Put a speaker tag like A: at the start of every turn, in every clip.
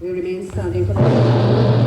A: We remain standing for the...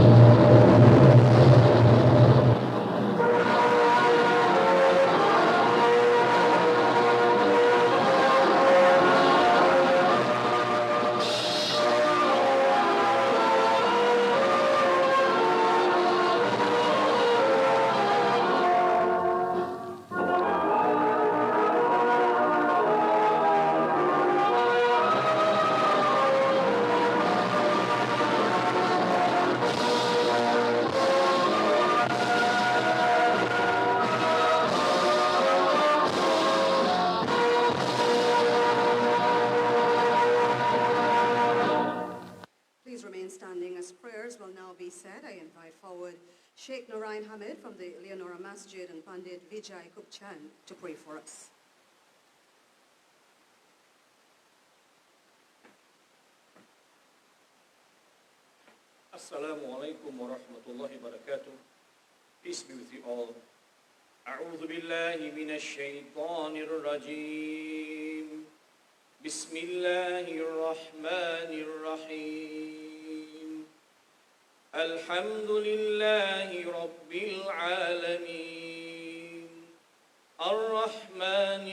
A: Please remain standing as prayers will now be said. I invite forward Sheikh Nurain Hamid from the Leonora Masjid and Pandit Vijay Kupchan to pray for us.
B: Assalamu alaikum wa rahmatullahi wa barakatuh. Peace be with you all. أعوذ بالله من الشيطان الرجيم. بسم الله الرحمن الرحيم. الحمد لله رب العالمين. الرحمن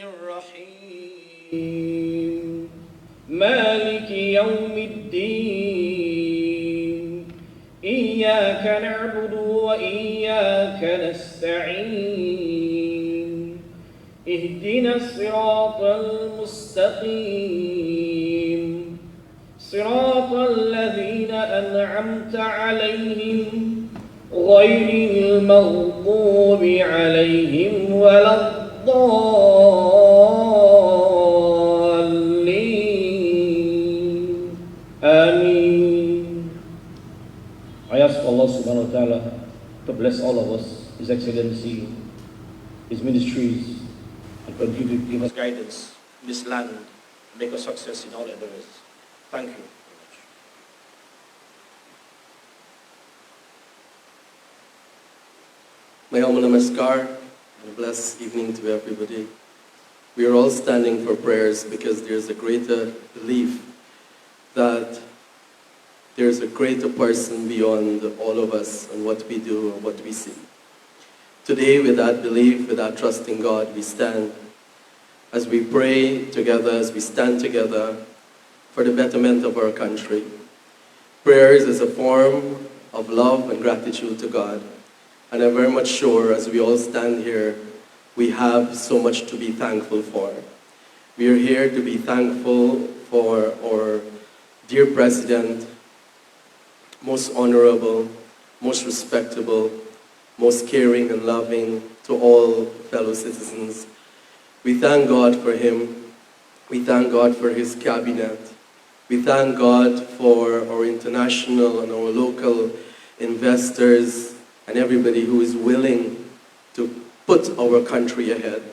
B: الرحيم. مالك يوم الدين. إياك نعبد وإياك نستعين. اهدنا الصراط المستقيم. صراط الذين أنعمت عليهم غير المغضوب عليهم ولا الضالين. آمين. I ask Allah subhanahu wa ta'ala to bless all of us, His Excellency, His ministries, and continue to give us guidance in this land and make us success in all endeavors. Thank you very much.
C: Mayam Namaskar and a blessed evening to everybody. We are all standing for prayers because there's a greater belief that there's a greater person beyond all of us and what we do and what we see. Today, with that belief, with that trust in God, we stand as we pray together, as we stand together for the betterment of our country. Prayers is a form of love and gratitude to God. And I'm very much sure as we all stand here, we have so much to be thankful for. We are here to be thankful for our dear President, most honorable, most respectable, most caring and loving to all fellow citizens. We thank God for him. We thank God for his cabinet. We thank God for our international and our local investors and everybody who is willing to put our country ahead.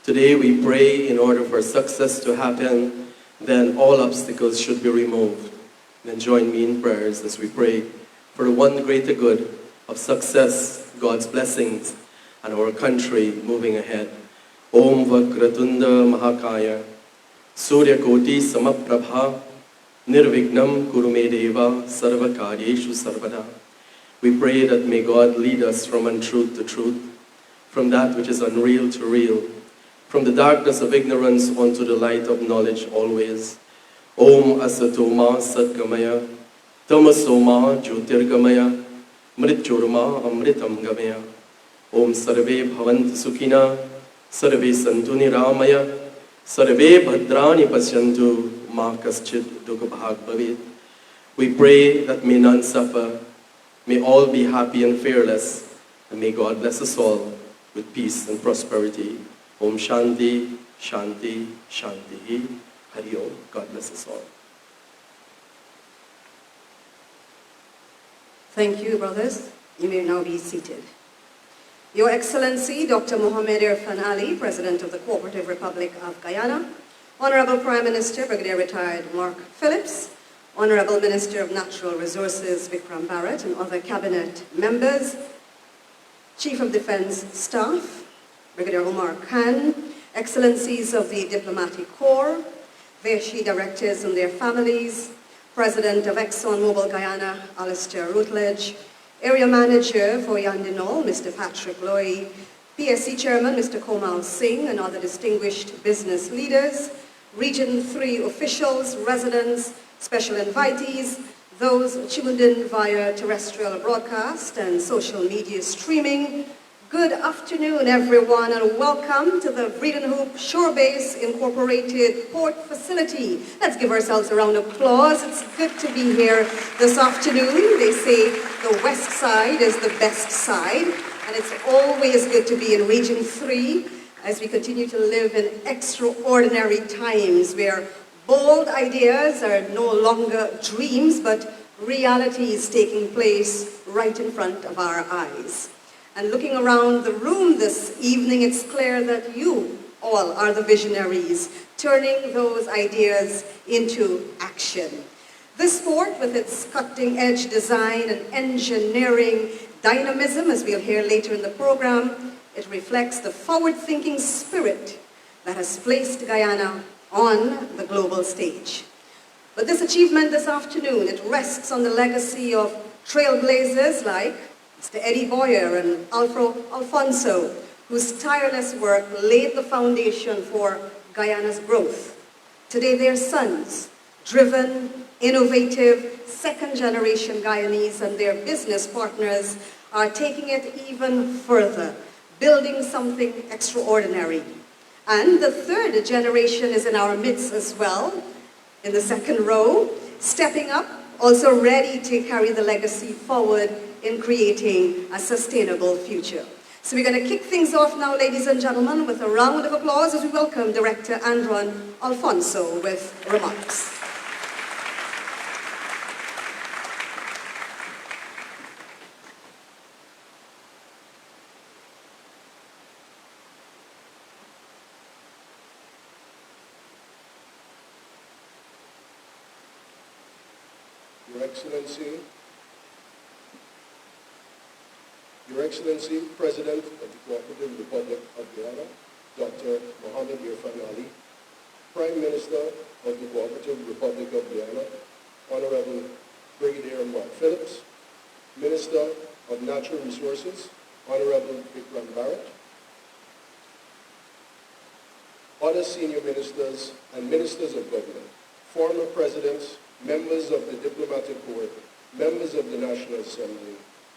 C: Today we pray in order for success to happen, then all obstacles should be removed. Then join me in prayers as we pray for the one greater good of success, God's blessings, and our country moving ahead. Om Vakratunda Mahakaya, Surya Koti Samaprabha, Nirvignam Kurumedeva Sarvakaryeshu Sarvada. We pray that may God lead us from untruth to truth, from that which is unreal to real, from the darkness of ignorance onto the light of knowledge always. Om Asatoma Satgamaya, Tamasoma Jyotirgamaya, Mritchurma Amritam Gamaya. Om Sarve Bhavant Sukhina, Sarve Santu Niramaya, Sarve Bhadrani Pasyantu, Ma Kaschid Dukhabhag Bhavit. We pray that may none suffer, may all be happy and fearless, and may God bless us all with peace and prosperity. Om Shanti, Shanti, Shanti. Hari Om. God bless us all.
A: Thank you, brothers. You may now be seated. Your Excellency, Dr. Mohamed Irfan Ali, President of the Cooperative Republic of Guyana, Honorable Prime Minister, Brigadier Retired Mark Phillips, Honorable Minister of Natural Resources, Vikram Barrett, and other cabinet members, Chief of Defense Staff, Brigadier Omar Khan, Excellencies of the Diplomatic Corps, Vashi directors and their families, President of ExxonMobil Guyana, Alistair Rutledge, Area Manager for Yandinol, Mr. Patrick Loy, PSC Chairman, Mr. Komal Singh, and other distinguished business leaders, Region 3 officials, residents, special invitees, those tuned in via terrestrial broadcast and social media streaming. Good afternoon, everyone, and welcome to the Vreed-en-Hoop Shorebase Incorporated Port Facility. Let's give ourselves a round of applause. It's good to be here this afternoon. They say the west side is the best side, and it's always good to be in Region 3 as we continue to live in extraordinary times where bold ideas are no longer dreams, but realities taking place right in front of our eyes. And looking around the room this evening, it's clear that you all are the visionaries, turning those ideas into action. This port, with its cutting-edge design and engineering dynamism, as we'll hear later in the program, it reflects the forward-thinking spirit that has placed Guyana on the global stage. But this achievement this afternoon, it rests on the legacy of trailblazers like Mr. Eddie Boyer and Alfonso, whose tireless work laid the foundation for Guyana's growth. Today, their sons, driven, innovative, second-generation Guyanese and their business partners are taking it even further, building something extraordinary. And the third generation is in our midst as well, in the second row, stepping up, also ready to carry the legacy forward in creating a sustainable future. So we're going to kick things off now, ladies and gentlemen, with a round of applause as we welcome Director Andron Alfonso with remarks.
D: Your Excellency, President of the Cooperative Republic of Guyana, Dr. Mohamed Irfan Ali, Prime Minister of the Cooperative Republic of Guyana, Honorable Brigadier Mark Phillips, Minister of Natural Resources, Honorable Vikram Barrett, other senior ministers and ministers of government, former presidents, members of the Diplomatic Corps, members of the National Assembly,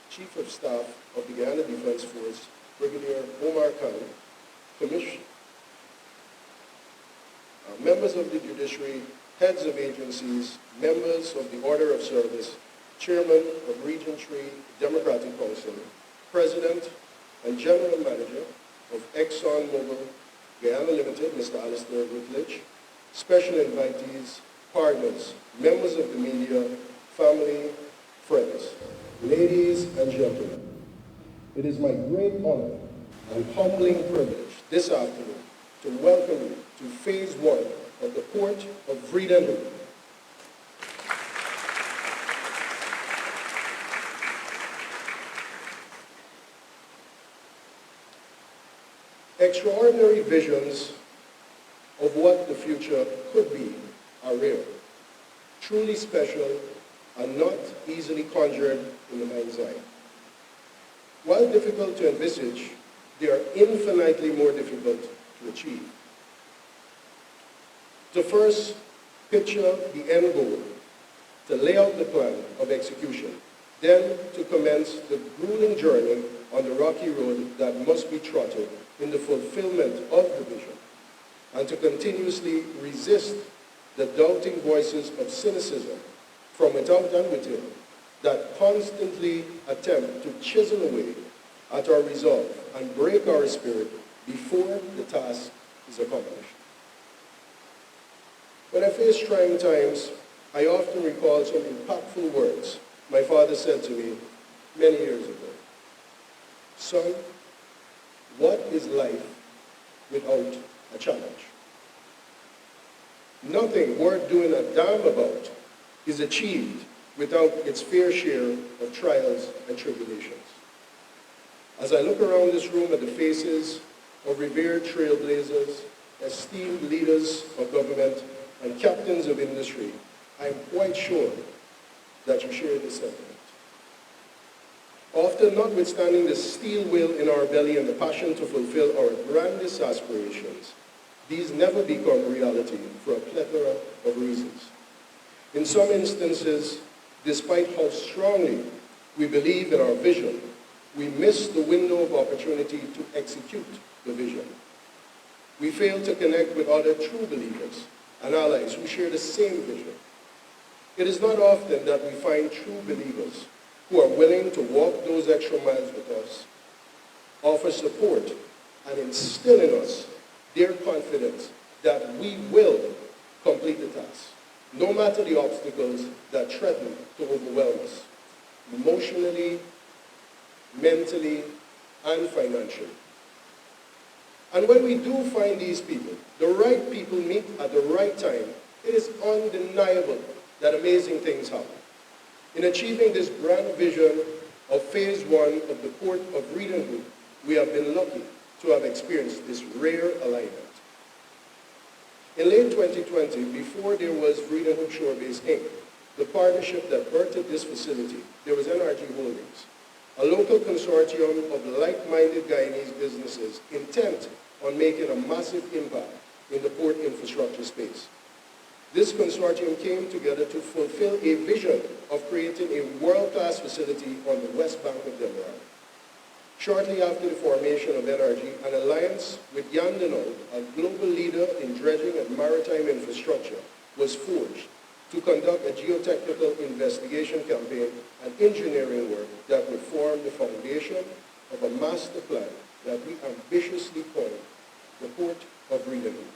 D: Chief of Staff of the Guyana Defense Force, Brigadier Omar Khan, members of the judiciary, heads of agencies, members of the Order of Service, Chairman of Region 3 Democratic Council, President and General Manager of ExxonMobil Guyana Limited, Mr. Alistair Rutledge, special invitees, partners, members of the media, family, friends, ladies and gentlemen, it is my great honor and humbling privilege this afternoon to welcome you to Phase 1 of the Port of Vreed-en-Hoop. Extraordinary visions of what the future could be are rare, truly special, and not easily conjured in the mind's eye. While difficult to envisage, they are infinitely more difficult to achieve. To first picture the end goal, to lay out the plan of execution, then to commence the grueling journey on the rocky road that must be trotted in the fulfillment of the vision, and to continuously resist the doubting voices of cynicism from without and within that constantly attempt to chisel away at our resolve and break our spirit before the task is accomplished. When I face trying times, I often recall some impactful words my father said to me many years ago. Son, what is life without a challenge? Nothing worth doing a damn about is achieved without its fair share of trials and tribulations. As I look around this room at the faces of revered trailblazers, esteemed leaders of government, and captains of industry, I am quite sure that you share this sentiment. Often, notwithstanding the steel will in our belly and the passion to fulfill our grandest aspirations, these never become reality for a plethora of reasons. In some instances, despite how strongly we believe in our vision, we miss the window of opportunity to execute the vision. We fail to connect with other true believers and allies who share the same vision. It is not often that we find true believers who are willing to walk those extra miles with us, offer support, and instill in us their confidence that we will complete the task, no matter the obstacles that threaten to overwhelm us, emotionally, mentally, and financially. And when we do find these people, the right people meet at the right time, it is undeniable that amazing things happen. In achieving this grand vision of phase 1 of the port of Vreed-en-Hoop, we have been lucky to have experienced this rare alignment. In late 2020, before there was Vreed-en-Hoop Shorebase Inc., the partnership that birthed this facility, there was NRG Holdings, a local consortium of like-minded Guyanese businesses intent on making a massive impact in the port infrastructure space. This consortium came together to fulfill a vision of creating a world-class facility on the west bank of the Delaware. Shortly after the formation of NRG, an alliance with Guyana, a global leader in dredging and maritime infrastructure, was forged to conduct a geotechnical investigation campaign and engineering work that would form the foundation of a master plan that we ambitiously call the Port of Vreed-en-Hoop.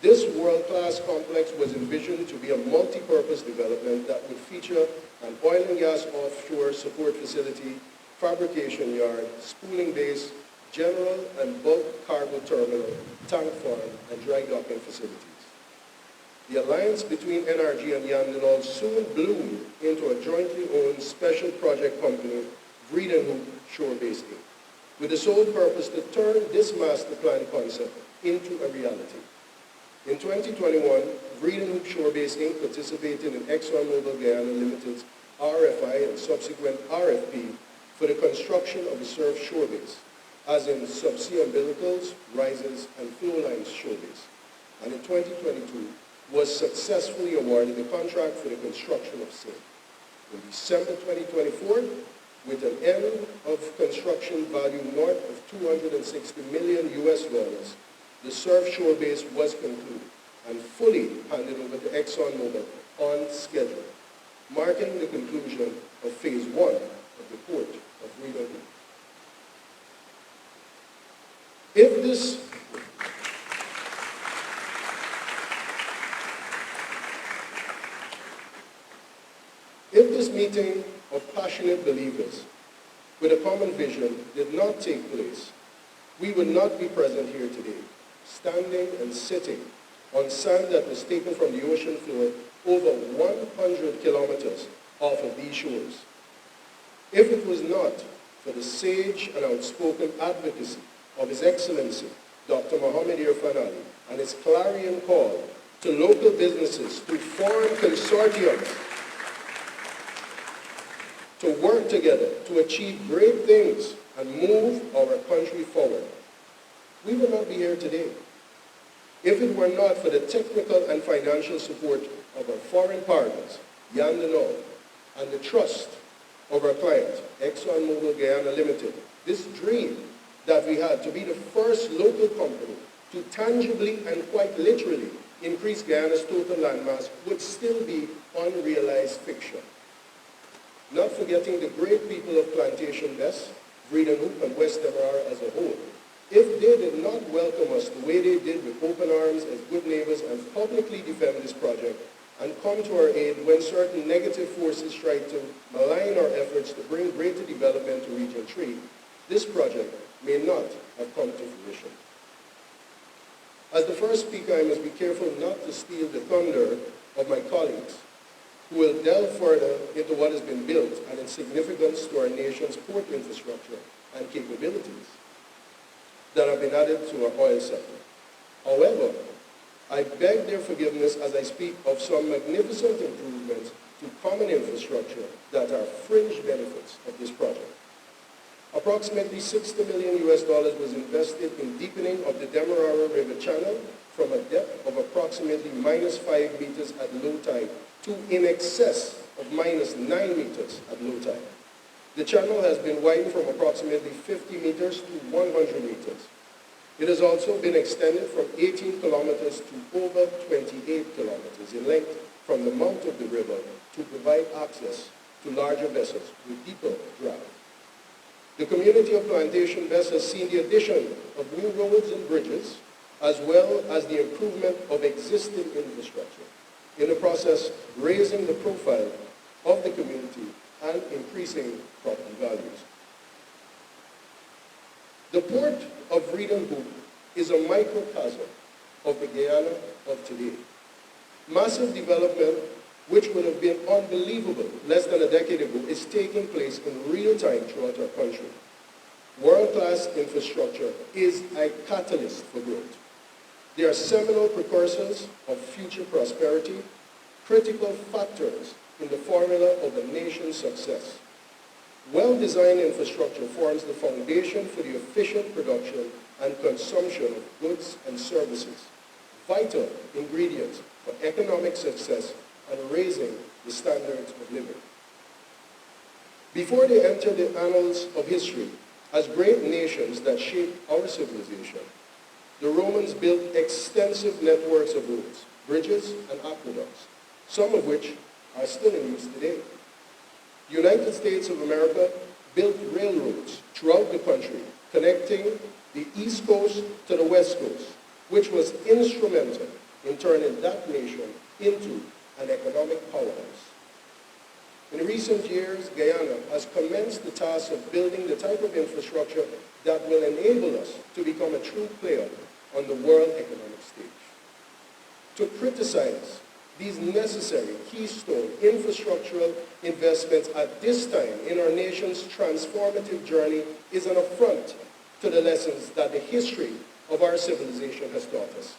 D: This world-class complex was envisioned to be a multi-purpose development that would feature an oil and gas offshore support facility, fabrication yard, spooling base, general and bulk cargo terminal, tank farm, and dry docking facilities. The alliance between NRG and Yandenal soon bloomed into a jointly owned special project company, Vreed-en-Hoop Shorebase Inc., with the sole purpose to turn this master plan concept into a reality. In 2021, Vreed-en-Hoop Shorebase Inc. participated in ExxonMobil Guyana Limited's RFI and subsequent RFP for the construction of a SURF shorebase, as in subsea umbilicals, risers, and flow lines shorebase, and in 2022 was successfully awarded the contract for the construction of SAIL. In December 2024, with an end of construction value north of $260 million US, the SURF shorebase was concluded and fully handed over to ExxonMobil on schedule, marking the conclusion of phase 1 of the port of Vreed-en-Hoop. If this meeting of passionate believers with a common vision did not take place, we would not be present here today, standing and sitting on sand that was taken from the ocean floor over 100 kilometers off of these shores. If it was not for the sage and outspoken advocacy of His Excellency, Dr. Mohammed Irfan Ali, and his clarion call to local businesses to form consortiums to work together to achieve great things and move our country forward, we would not be here today. If it were not for the technical and financial support of our foreign partners, Yandenal, and the trust of our client, ExxonMobil Guyana Limited, this dream that we had to be the first local company to tangibly and quite literally increase Guyana's total landmass would still be unrealized fiction. Not forgetting the great people of Plantation West, Vreed-en-Hoop, and West Demerara as a whole. If they did not welcome us the way they did with open arms as good neighbors and publicly defend this project and come to our aid when certain negative forces tried to malign our efforts to bring greater development to Region 3, this project may not have come to fruition. As the first speaker, I must be careful not to steal the thunder of my colleagues, who will delve further into what has been built and its significance to our nation's port infrastructure and capabilities that have been added to our oil sector. However, I beg their forgiveness as I speak of some magnificent improvements to common infrastructure that are fringe benefits of this project. Approximately $60 million was invested in deepening of the Demerara River channel from a depth of approximately -5 meters at low tide to in excess of -9 meters at low tide. The channel has been widened from approximately 50 meters to 100 meters. It has also been extended from 18 kilometers to over 28 kilometers in length from the mouth of the river to provide access to larger vessels with deeper draft. The community of Plantation Best has seen the addition of new roads and bridges, as well as the improvement of existing infrastructure, in the process raising the profile of the community and increasing property values. The port of Vreed-en-Hoop is a microcosm of the Guyana of today. Massive development, which would have been unbelievable less than a decade ago, is taking place in real time throughout our country. World-class infrastructure is a catalyst for growth. They are seminal precursors of future prosperity, critical factors in the formula of a nation's success. Well-designed infrastructure forms the foundation for the efficient production and consumption of goods and services, vital ingredients for economic success and raising the standards of living. Before they enter the annals of history as great nations that shaped our civilization, the Romans built extensive networks of roads, bridges, and aqueducts, some of which are still in use today. The United States of America built railroads throughout the country, connecting the East Coast to the West Coast, which was instrumental in turning that nation into an economic powerhouse. In recent years, Guyana has commenced the task of building the type of infrastructure that will enable us to become a true player on the world economic stage. To criticize these necessary keystone infrastructural investments at this time in our nation's transformative journey is an affront to the lessons that the history of our civilization has taught us.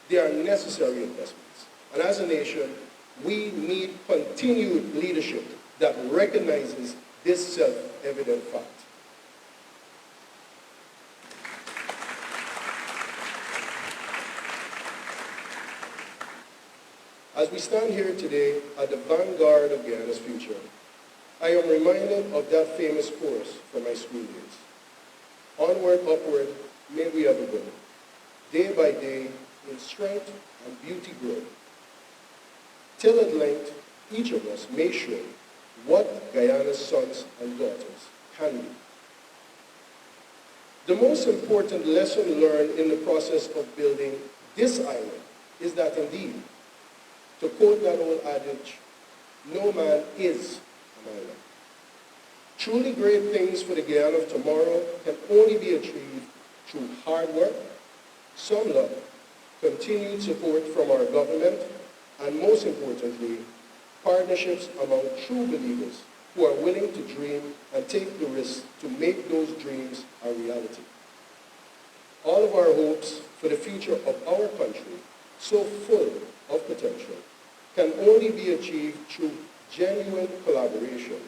D: They are necessary investments. And as a nation, we need continued leadership that recognizes this self-evident fact. As we stand here today at the vanguard of Guyana's future, I am reminded of that famous chorus from my school days. Onward, upward, may we ever go. Day by day, in strength and beauty grow. Till at length, each of us may show what Guyana's sons and daughters can be. The most important lesson learned in the process of building this island is that indeed, to quote that old adage, no man is an island. Truly great things for the Guyana of tomorrow can only be achieved through hard work, some love, continued support from our government, and most importantly, partnerships among true believers who are willing to dream and take the risk to make those dreams a reality. All of our hopes for the future of our country, so full of potential, can only be achieved through genuine collaboration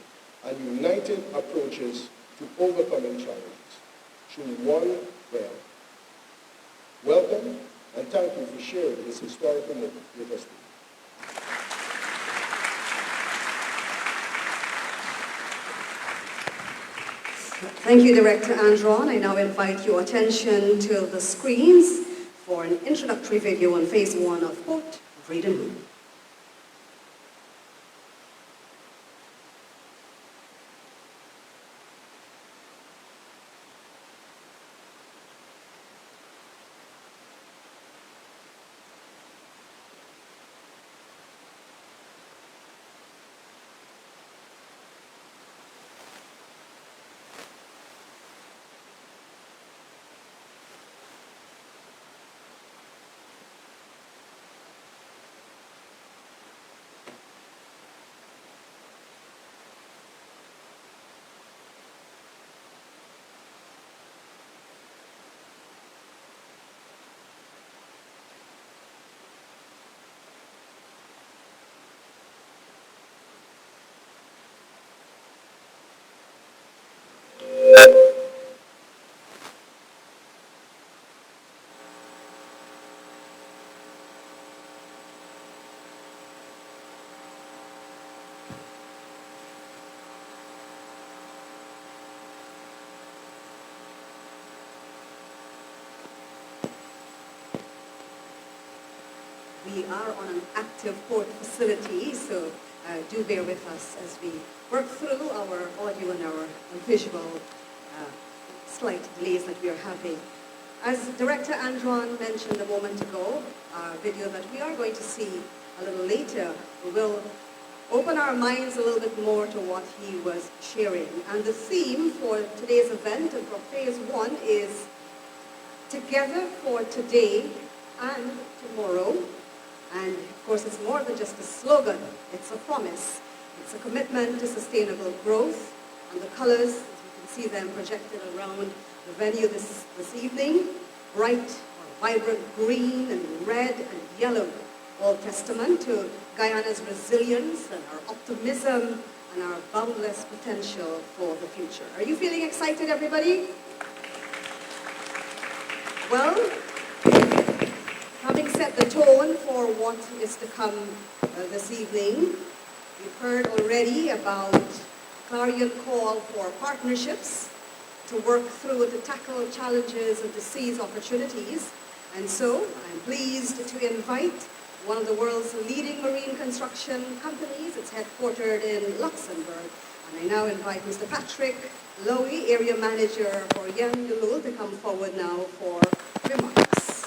D: and united approaches to overcoming challenges through one realm. Welcome, and thank you for sharing this historical moment with us today.
A: Thank you, Director Andron. I now invite your attention to the screens for an introductory video on Phase 1 of Port Vreed-en-Hoop. We are on an active port facility, so do bear with us as we work through our audio and our visual slight delays that we are having. As Director Andron mentioned a moment ago, our video that we are going to see a little later will open our minds a little bit more to what he was sharing. And the theme for today's event and for phase one is Together for Today and Tomorrow. And of course, it's more than just a slogan, it's a promise. It's a commitment to sustainable growth. And the colors, as you can see them projected around the venue this evening, bright or vibrant green and red and yellow, all testament to Guyana's resilience and our optimism and our boundless potential for the future. Are you feeling excited, everybody? Well, having set the tone for what is to come this evening, we've heard already about clarion call for partnerships to work through, to tackle challenges and to seize opportunities. And so I'm pleased to invite one of the world's leading marine construction companies. It's headquartered in Luxembourg. And I now invite Mr. Patrick Lowy, Area Manager for Yandulul, to come forward now for remarks.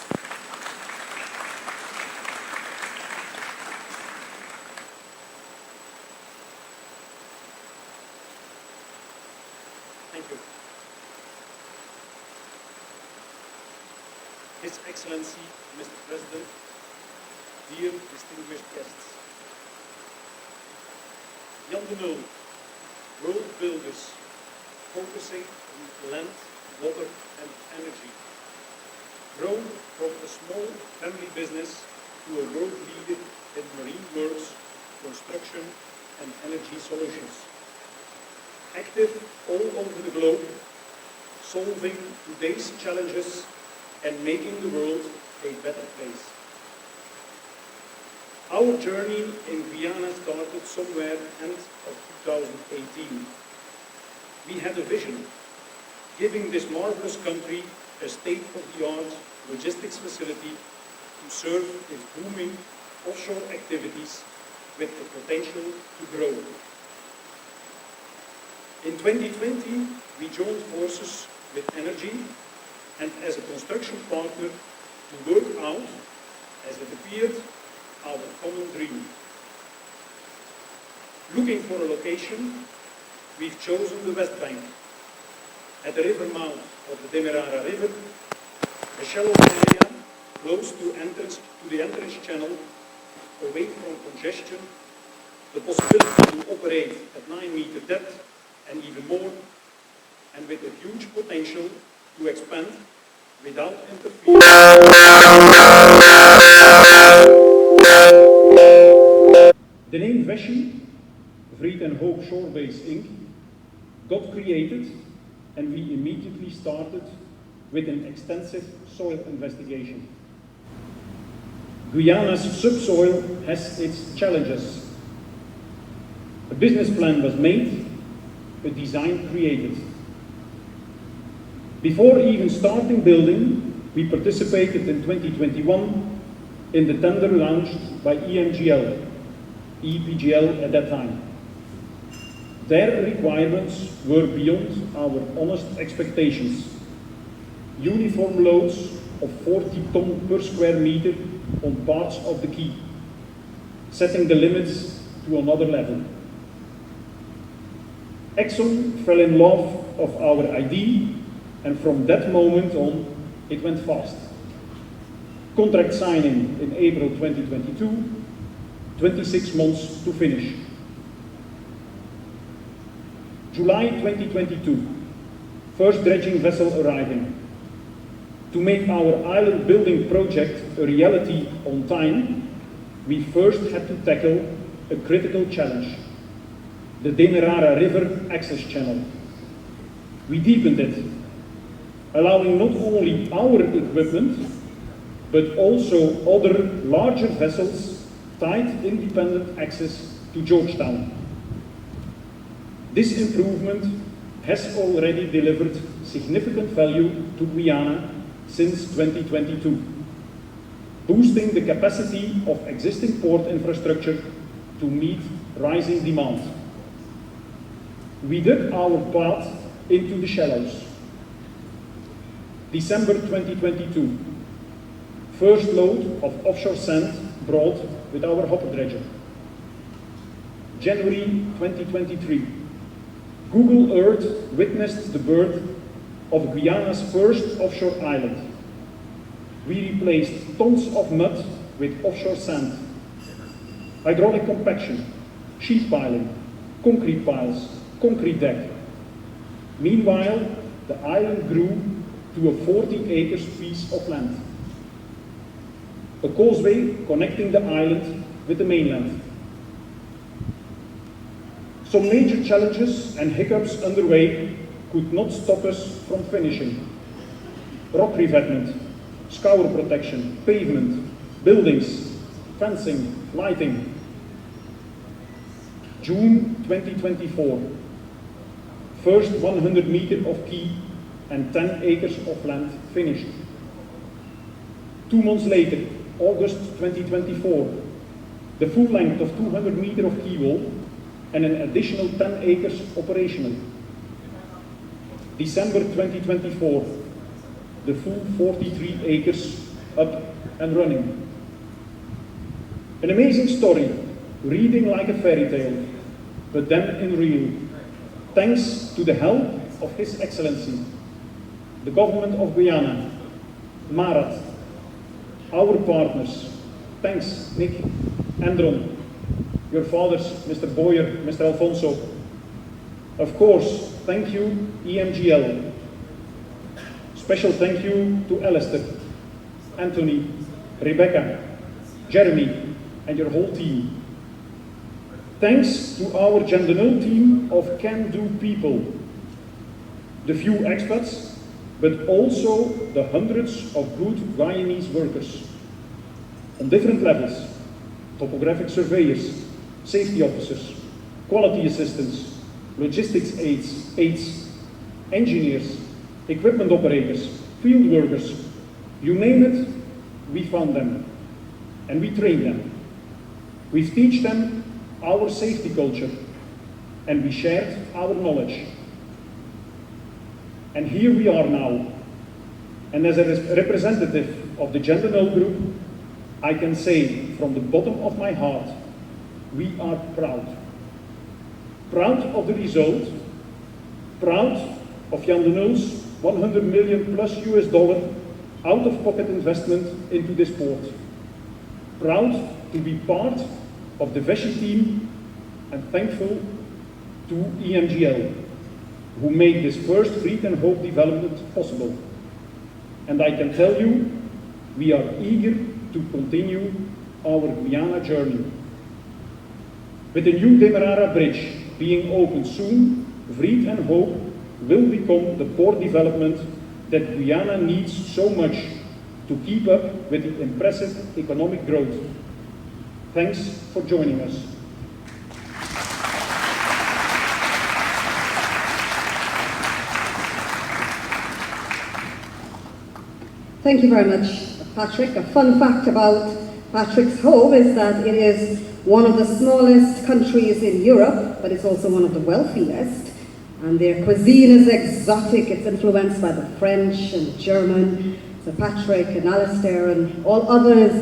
E: Thank you. His Excellency, Mr. President, dear distinguished guests. Yandulul, world builders focusing on land, water and energy. Grown from a small family business to a world leader in marine works, construction and energy solutions. Active all over the globe, solving today's challenges and making the world a better place. Our journey in Guyana started somewhere end of 2018. We had a vision, giving this marvelous country a state-of-the-art logistics facility to serve its booming offshore activities with the potential to grow. In 2020, we joined forces with Energy and as a construction partner to work out, as it appeared, our common dream. Looking for a location, we've chosen the West Bank, at the river mouth of the Demerara River, a shallow area close to the entrance channel, away from congestion, the possibility to operate at 9-meter depth and even more, and with a huge potential to expand without interfering. The name VESHI, Vreed-en-Hoop Shorebase Inc., got created, and we immediately started with an extensive soil investigation. Guyana's subsoil has its challenges. A business plan was made, a design created. Before even starting building, we participated in 2021 in the tender launched by EPGL at that time. Their requirements were beyond our honest expectations. Uniform loads of 40 tons per square meter on parts of the quay, setting the limits to another level. Exxon fell in love of our idea, and from that moment on, it went fast. Contract signing in April 2022, 26 months to finish. July 2022, first dredging vessel arriving. To make our island building project a reality on time, we first had to tackle a critical challenge, the Demerara River access channel. We deepened it, allowing not only our equipment, but also other larger vessels tight independent access to Georgetown. This improvement has already delivered significant value to Guyana since 2022. boosting the capacity of existing port infrastructure to meet rising demand. We dug our path into the shallows. December 2022, first load of offshore sand brought with our hopper dredger. January 2023, Google Earth witnessed the birth of Guyana's first offshore island. We replaced tons of mud with offshore sand, hydraulic compaction, sheet piling, concrete piles, concrete deck. Meanwhile, the island grew to a 40 acres piece of land. A causeway connecting the island with the mainland. Some major challenges and hiccups underway could not stop us from finishing. Rock revetment, scour protection, pavement, buildings, fencing, lighting. June 2024, first 100 meters of quay and 10 acres of land finished. 2 months later, August 2024, the full length of 200 meters of quay wall and an additional 10 acres operational. December 2024, the full 43 acres up and running. An amazing story, reading like a fairy tale, but then in real, thanks to the help of His Excellency, the government of Guyana, Marat, our partners. Thanks, Nick, Andron, your fathers, Mr. Boyer, Mr. Alfonso. Of course, thank you, EMGL. Special thank you to Alistair, Anthony, Rebecca, Jeremy, and your whole team. Thanks to our Jandanul team of can-do people, the few expats, but also the hundreds of good Guyanese workers on different levels: topographic surveyors, safety officers, quality assistants, logistics aides, engineers, equipment operators, field workers, you name it, we found them and we trained them. We teach them our safety culture and we shared our knowledge. And here we are now. And as a representative of the Jandanul group, I can say from the bottom of my heart, we are proud. Proud of the result, proud of Jandanul's 100 million plus US dollar out-of-pocket investment into this port. Proud to be part of the Vesci team and thankful to EMGL, who made this first Vreed-en-Hoop development possible. And I can tell you, we are eager to continue our Guyana journey. With the new Demerara Bridge being opened soon, Vreed-en-Hoop will become the port development that Guyana needs so much to keep up with the impressive economic growth. Thanks for joining us.
A: Thank you very much, Patrick. A fun fact about Patrick's home is that it is one of the smallest countries in Europe, but it's also one of the wealthiest. And their cuisine is exotic. It's influenced by the French and German. So Patrick and Alistair and all others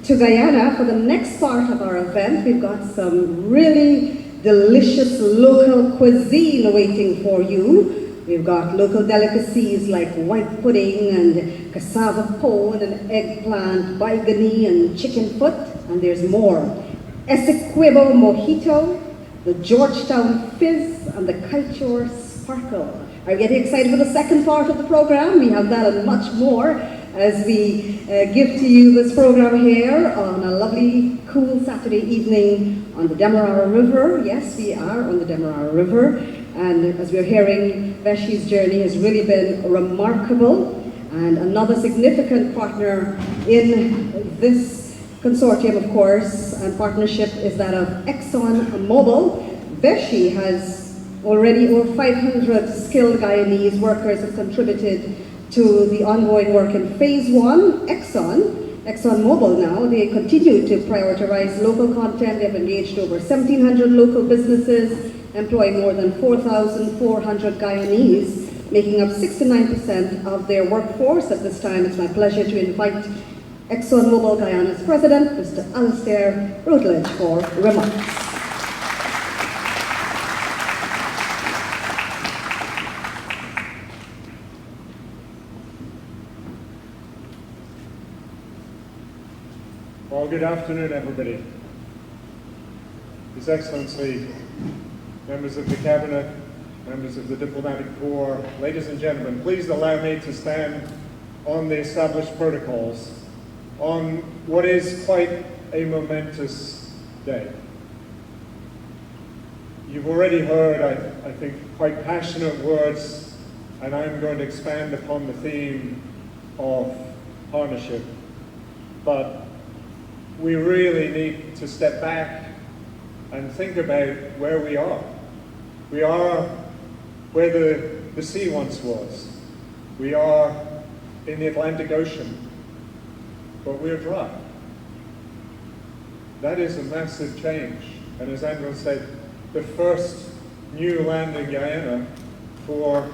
A: to Guyana. For the next part of our event, we've got some really delicious local cuisine waiting for you. We've got local delicacies like white pudding and cassava pone and eggplant, baigani and chicken foot, and there's more. Essequibo mojito, the Georgetown fizz, and the Culture sparkle. Are you getting excited for the second part of the program? We have that and much more as we give to you this program here on a lovely, cool Saturday evening on the Demerara River. Yes, we are on the Demerara River. And as we're hearing, Vesci's journey has really been remarkable. And another significant partner in this consortium, of course, and partnership is that of ExxonMobil. Vesci has already over 500 skilled Guyanese workers have contributed to the ongoing work in Phase 1. Exxon ExxonMobil now, they continue to prioritize local content. They've engaged over 1,700 local businesses, employ more than 4,400 Guyanese, making up 69% of their workforce. At this time, it's my pleasure to invite ExxonMobil Guyana's president, Mr. Alistair Routledge, for remarks.
F: Well, good afternoon, everybody. His Excellency, members of the Cabinet, members of the Diplomatic Corps, ladies and gentlemen, please allow me to stand on the established protocols on what is quite a momentous day. You've already heard, I think, quite passionate words, and I'm going to expand upon the theme of partnership. But we really need to step back and think about where we are. We are where the sea once was. We are in the Atlantic Ocean, but we're dry. That is a massive change. And as Andrew said, the first new land in Guyana for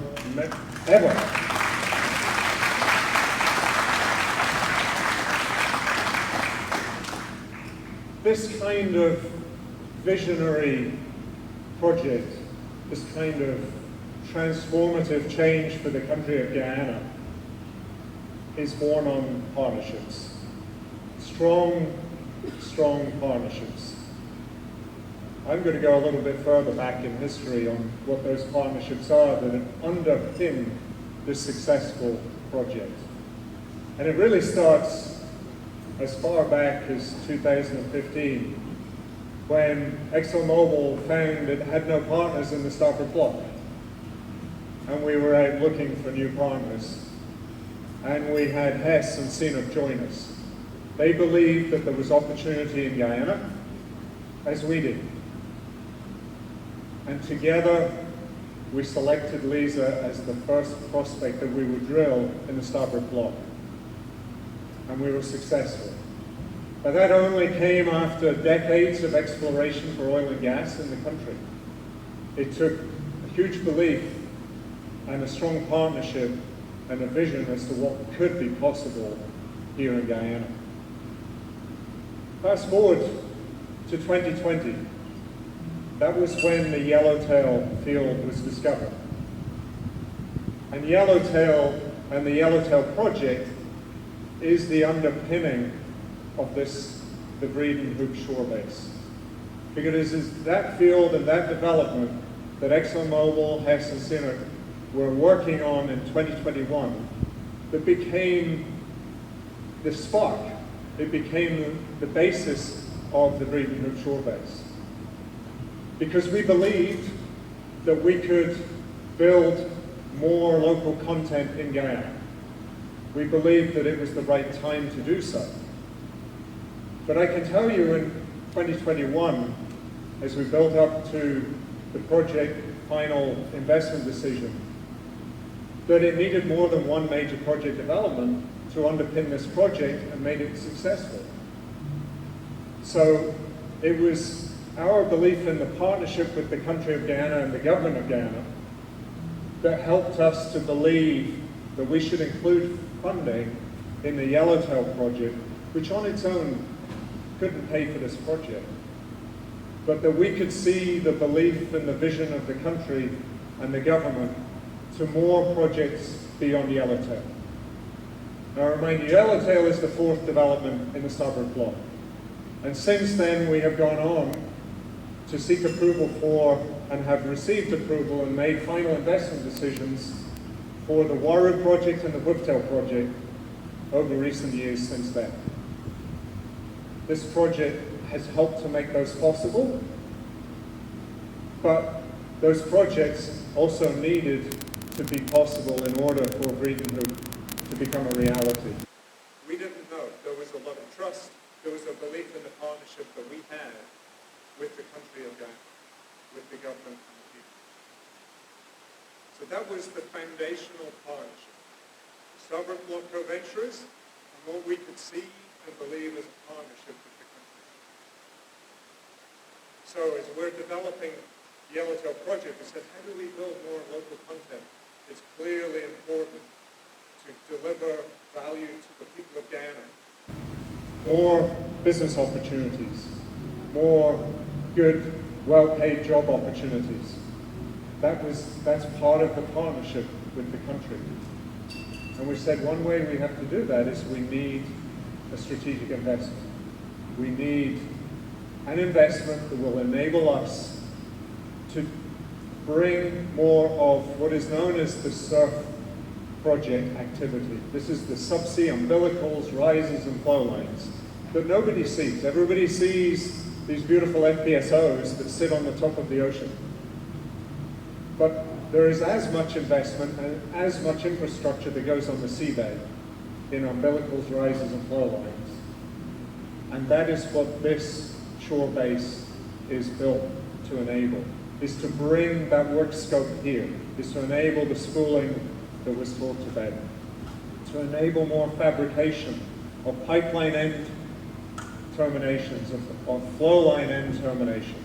F: ever. This kind of visionary project, this kind of transformative change for the country of Guyana is born on partnerships. Strong, strong partnerships. I'm going to go a little bit further back in history on what those partnerships are that underpin this successful project. And it really starts as far back as 2015, when ExxonMobil found it had no partners in the starboard block. And we were out looking for new partners. And we had Hess and CNOOC join us. They believed that there was opportunity in Guyana, as we did. And together, we selected Liza as the first prospect that we would drill in the starboard block. And we were successful. But that only came after decades of exploration for oil and gas in the country. It took a huge belief and a strong partnership and a vision as to what could be possible here in Guyana. Fast forward to 2020. That was when the Yellowtail field was discovered. And Yellowtail and the Yellowtail project is the underpinning of the Vreed-en-Hoop Shorebase. Because it is that field and that development that ExxonMobil, Hess and CNOOC were working on in 2021 that became the spark. It became the basis of the Vreed-en-Hoop Shorebase. Because we believed that we could build more local content in Guyana. We believed that it was the right time to do so. But I can tell you in 2021, as we built up to the project final investment decision, that it needed more than one major project development to underpin this project and made it successful. So it was our belief in the partnership with the country of Guyana and the government of Guyana that helped us to believe that we should include funding in the Yellowtail project, which on its own couldn't pay for this project, but that we could see the belief and the vision of the country and the government to more projects beyond Yellowtail. Now I remind you, Yellowtail is the fourth development in the starboard block. And since then we have gone on to seek approval for and have received approval and made final investment decisions for the Waru project and the Whiptail project over recent years since then. This project has helped to make those possible, but those projects also needed to be possible in order for Vreed-en-Hoop to become a reality. We didn't know. There was a lot of trust. There was a belief in the partnership that we had with the country of Guyana, with the government and the people. So that was the foundational partnership. Starboard block co-venturers, and what we could see and believe as a partnership with the country. So as we're developing the Yellowtail project, we said, how do we build more local content? It's clearly important to deliver value to the people of Guyana. More business opportunities, more good, well-paid job opportunities. That's part of the partnership with the country. And we said one way we have to do that is we need a strategic investment. We need an investment that will enable us to bring more of what is known as the SURF project activity. This is the subsea umbilicals, rises and flow lines that nobody sees. Everybody sees these beautiful FPSOs that sit on the top of the ocean. But there is as much investment and as much infrastructure that goes on the seabed in umbilicals, rises and flow lines. And that is what this shore base is built to enable, is to bring that work scope here, is to enable the spooling that was talked about, to enable more fabrication of pipeline end terminations, of flow line end terminations,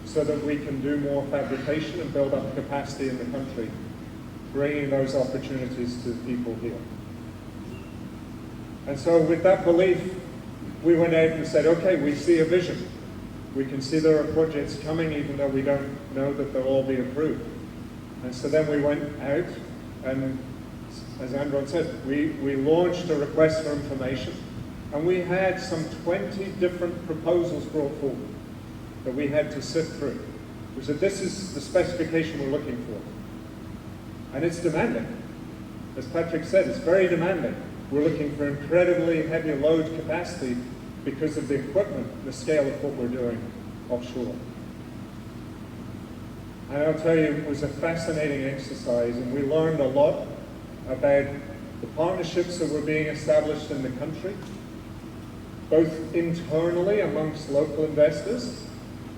F: so that we can do more fabrication and build up capacity in the country, bringing those opportunities to the people here. And so with that belief, we went out and said, okay, we see a vision. We can see there are projects coming even though we don't know that they'll all be approved. And so then we went out and, as Andron said, we launched a request for information, and we had some 20 different proposals brought forward that we had to sift through. We said, this is the specification we're looking for. And it's demanding. As Patrick said, it's very demanding. We're looking for incredibly heavy load capacity because of the equipment, the scale of what we're doing offshore. And I'll tell you, it was a fascinating exercise, and we learned a lot about the partnerships that were being established in the country, both internally amongst local investors,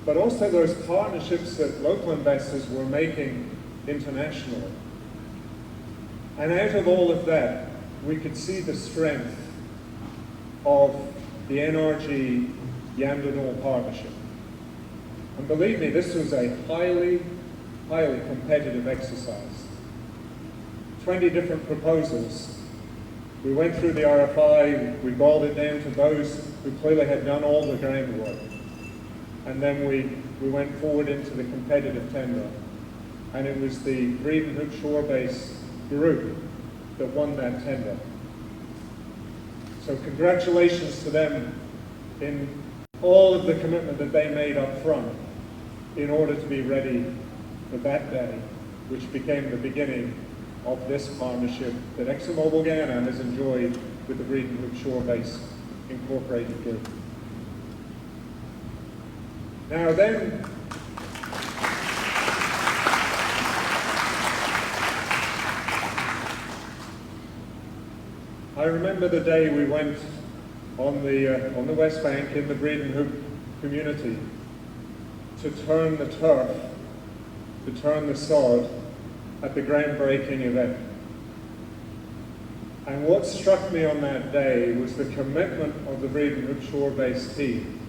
F: but also those partnerships that local investors were making internationally. And out of all of that, we could see the strength of the NRG Yandernal partnership. And believe me, this was a highly, highly competitive exercise. 20 different proposals. We went through the RFI, we boiled it down to those who clearly had done all the groundwork. And then we went forward into the competitive tender. And it was the Vreed-en-Hoop Shorebase group that won that tender. So congratulations to them in all of the commitment that they made up front in order to be ready for that day, which became the beginning of this partnership that ExxonMobil Guyana has enjoyed with the Vreed-en-Hoop Shorebase Incorporated Group. Now then, I remember the day we went on the West Bank in the Vreed-en-Hoop community to turn the turf, to turn the sod at the groundbreaking event. And what struck me on that day was the commitment of the Vreed-en-Hoop Shorebase team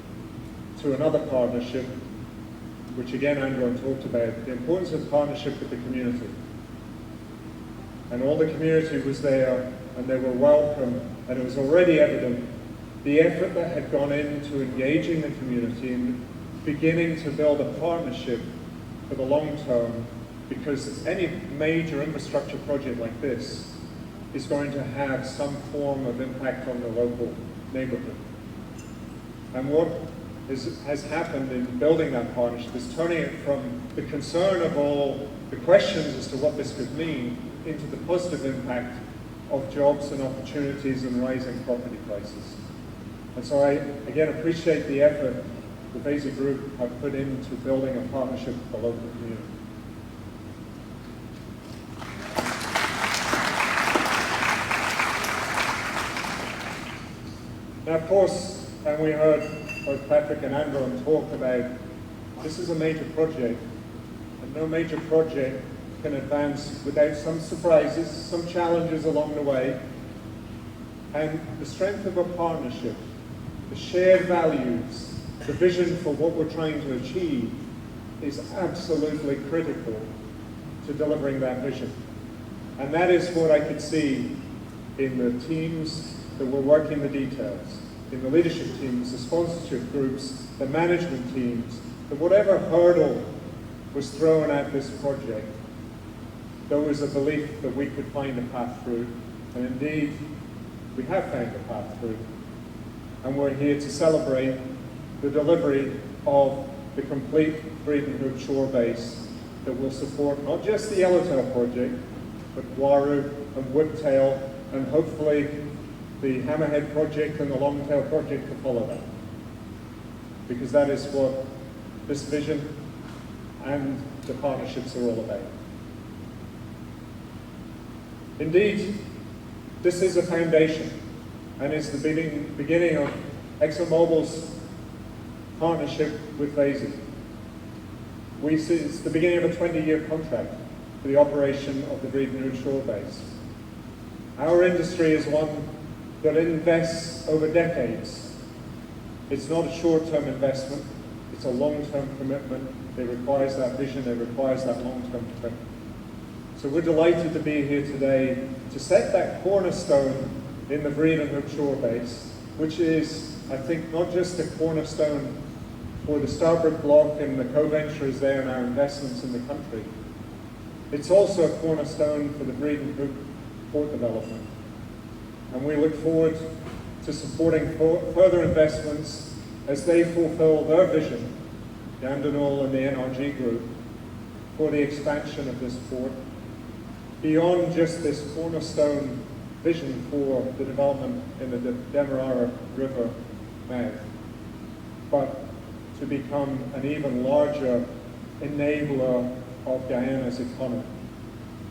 F: to another partnership, which again Andron talked about, the importance of partnership with the community. And all the community was there, and they were welcome, and it was already evident the effort that had gone into engaging the community and beginning to build a partnership for the long term, because any major infrastructure project like this is going to have some form of impact on the local neighborhood. And what has happened in building that partnership is turning it from the concern of all the questions as to what this could mean into the positive impact of jobs and opportunities and rising property prices. And so I, again, appreciate the effort the Basic Group have put into building a partnership with the local community. Now, of course, and we heard both Patrick and Andron talk about, this is a major project, and no major project can advance without some surprises, some challenges along the way. And the strength of a partnership, the shared values, the vision for what we're trying to achieve is absolutely critical to delivering that vision. And that is what I could see in the teams that were working the details, in the leadership teams, the sponsorship groups, the management teams, that whatever hurdle was thrown at this project, there was a belief that we could find a path through, and indeed, we have found a path through. And we're here to celebrate the delivery of the complete Vreed-en-Hoop Shorebase that will support not just the Yellowtail project, but Waru and Whiptail, and hopefully the Hammerhead project and the Longtail project to follow that. Because that is what this vision and the partnerships are all about. Indeed, this is a foundation, and it's the beginning of ExxonMobil's partnership with Vazy. We see it's the beginning of a 20-year contract for the operation of the Vreed-en-Hoop Shorebase. Our industry is one that invests over decades. It's not a short-term investment, it's a long-term commitment. It requires that vision, it requires that long-term commitment. So we're delighted to be here today to set that cornerstone in the Vreed-en-Hoop Shorebase, which is, I think, not just a cornerstone for the Starboard Block and the co-ventures there and our investments in the country. It's also a cornerstone for the Vreed-en-Hoop port development. And we look forward to supporting further investments as they fulfill their vision, Dandenol and the NRG group, for the expansion of this port, beyond just this cornerstone vision for the development in the Demerara River mouth, but to become an even larger enabler of Guyana's economy.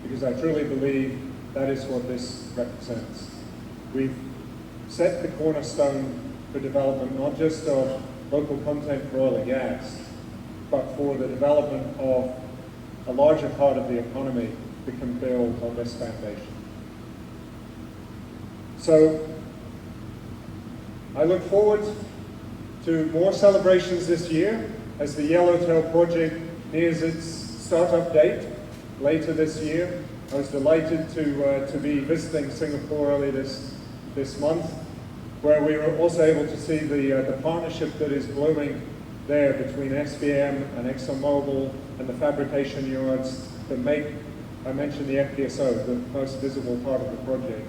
F: Because I truly believe that is what this represents. We've set the cornerstone for development not just of local content for oil and gas, but for the development of a larger part of the economy that can build on this foundation. So I look forward to more celebrations this year as the Yellowtail project nears its startup date later this year. I was delighted to be visiting Singapore early this month, where we were also able to see the partnership that is blooming there between SBM and ExxonMobil and the fabrication yards that make, I mentioned the FPSO, the most visible part of the project.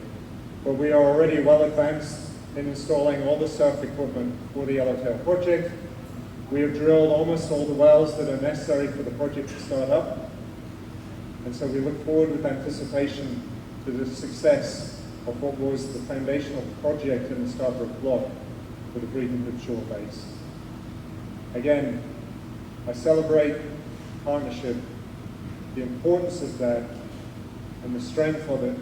F: But we are already well advanced in installing all the surf equipment for the Yellowtail project. We have drilled almost all the wells that are necessary for the project to start up. And so we look forward with anticipation to the success of what was the foundational project in the Starboard Block for the Vreed-en-Hoop Shorebase. Again, I celebrate partnership, the importance of that, and the strength of it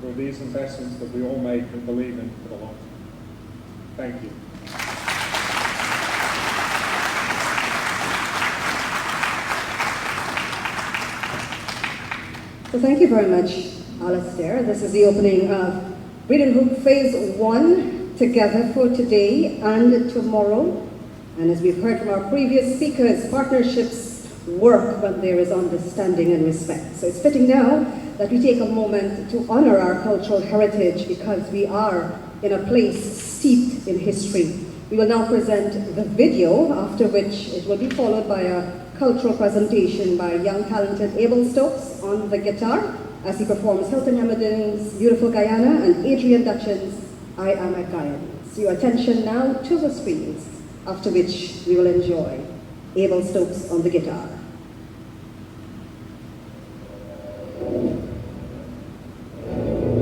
F: for these investments that we all make and believe in for the long term. Thank you.
A: So thank you very much, Alastair. This is the opening of Vreed-en-Hoop Phase 1 together for today and tomorrow. And as we've heard from our previous speakers, partnerships work when there is understanding and respect. So it's fitting now that we take a moment to honor our cultural heritage because we are in a place steeped in history. We will now present the video, after which it will be followed by a cultural presentation by young talented Abel Stokes on the guitar as he performs Hilton Hamilton's Beautiful Guyana and Adrian Dutchin's I Am a Guyan. So your attention now to the screens, after which we will enjoy Abel Stokes on the guitar.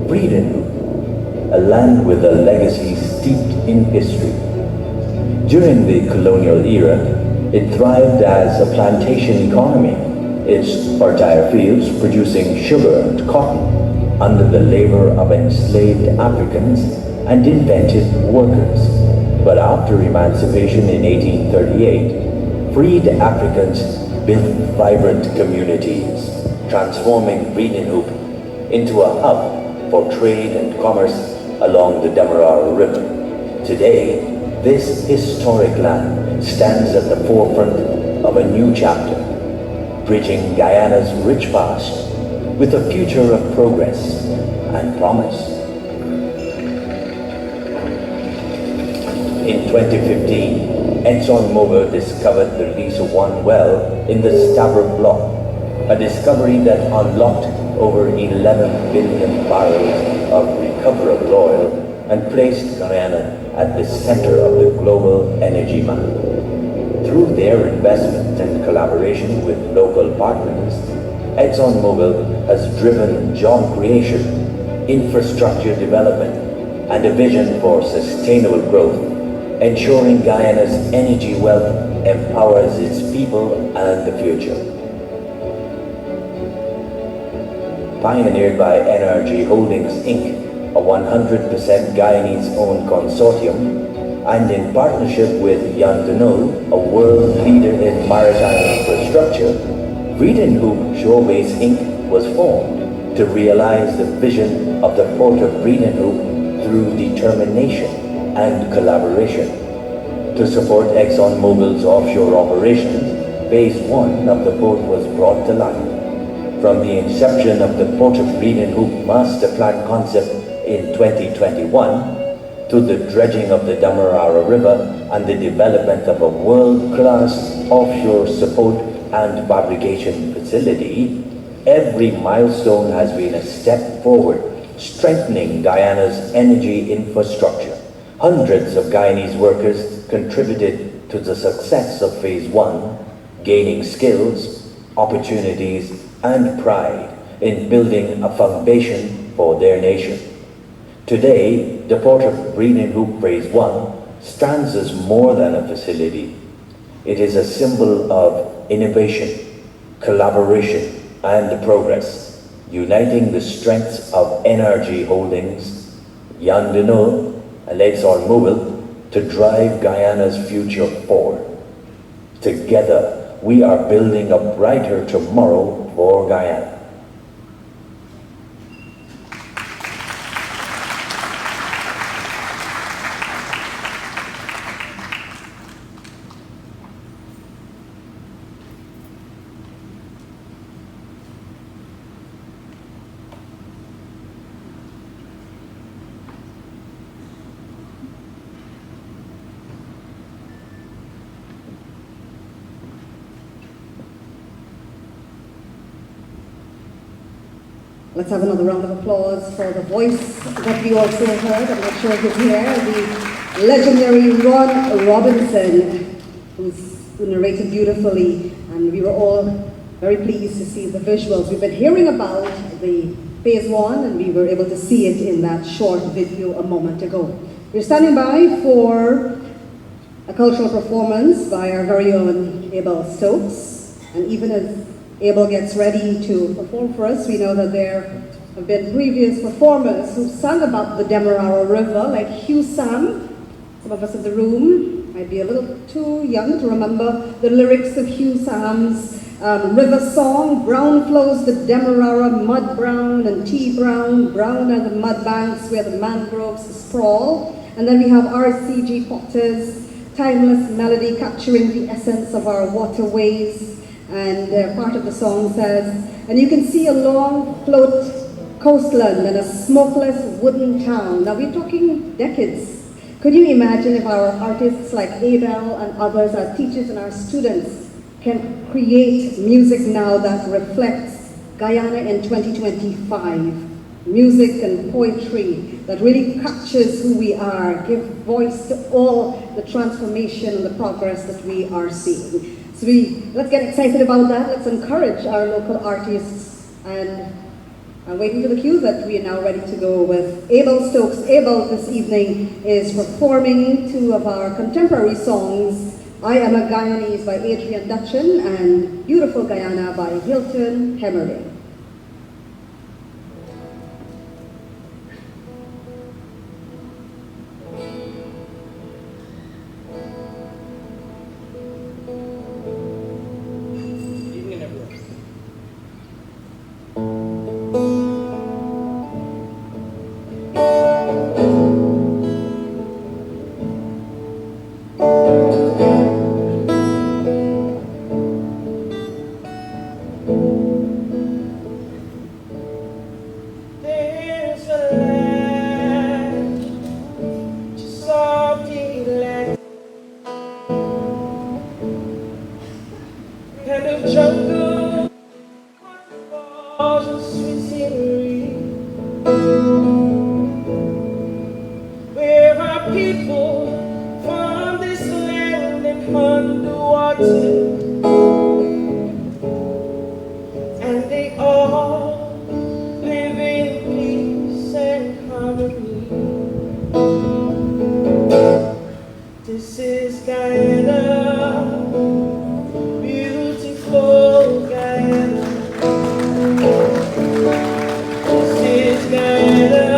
G: Vreed-en-Hoop, a land with a legacy steeped in history. During the colonial era, it thrived as a plantation economy, its fertile fields producing sugar and cotton under the labor of enslaved Africans and invented workers. But after emancipation in 1838, freed Africans built vibrant communities, transforming Vreed-en-Hoop into a hub for trade and commerce along the Demerara River. Today, this historic land stands at the forefront of a new chapter, bridging Guyana's rich past with a future of progress and promise. In 2015, ExxonMobil discovered the Liza 1 well in the Stabroek Block, a discovery that unlocked over 11 billion barrels of recoverable oil and placed Guyana at the center of the global energy map. Through their investment and collaboration with local partners, ExxonMobil has driven job creation, infrastructure development, and a vision for sustainable growth, ensuring Guyana's energy wealth empowers its people and the future. Pioneered by NRG Holdings Inc., a 100% Guyanese-owned consortium, and in partnership with Vreed-en-Hoop, a world leader in maritime infrastructure, Vreed-en-Hoop Shorebase Inc. was formed to realize the vision of the port of Vreed-en-Hoop through determination and collaboration. To support ExxonMobil's offshore operations, Phase 1 of the port was brought to life. From the inception of the Port of Vreed-en-Hoop Master Plan concept in 2021, to the dredging of the Demerara River and the development of a world-class offshore support and fabrication facility, every milestone has been a step forward, strengthening Guyana's energy infrastructure. Hundreds of Guyanese workers contributed to the success of Phase 1, gaining skills, opportunities, and pride in building a foundation for their nation. Today, the Port of Vreed-en-Hoop Phase 1 stands as more than a facility. It is a symbol of innovation, collaboration, and progress, uniting the strengths of NRG Holdings, Vreed-en-Hoop, and ExxonMobil to drive Guyana's future forward. Together, we are building a brighter tomorrow for Guyana.
A: Let's have another round of applause for the voice that we also heard. I'm not sure if you hear the legendary Ron Robinson, who narrated beautifully, and we were all very pleased to see the visuals. We've been hearing about the Phase 1, and we were able to see it in that short video a moment ago. We're standing by for a cultural performance by our very own Abel Stokes, and even as Abel gets ready to perform for us, we know that there have been previous performers who sang about the Demerara River, like Hugh Sam. Some of us in the room might be a little too young to remember the lyrics of Hugh Sam's river song. Brown flows the Demerara, mud brown and tea brown, brown are the mud banks where the mangroves sprawl. And then we have RCG Potter's timeless melody capturing the essence of our waterways. And part of the song says, and you can see a long float coastland and a smokeless wooden town. Now we're talking decades. Could you imagine if our artists like Abel and others, our teachers and our students, can create music now that reflects Guyana in 2025? Music and poetry that really captures who we are, give voice to all the transformation and the progress that we are seeing. So let's get excited about that. Let's encourage our local artists. And I'm waiting for the cue that we are now ready to go with Abel Stokes. Abel this evening is performing two of our contemporary songs, I Am a Guyanese by Adrian Dutchin and Beautiful Guyana by Hilton Hemmerling.
H: There's a land just off the Atlantic, kind of jungle, waterfalls and sweet scenery, where our people from this land and underwater, and they all live in peace and harmony. This is Guyana, beautiful Guyana. This is Guyana,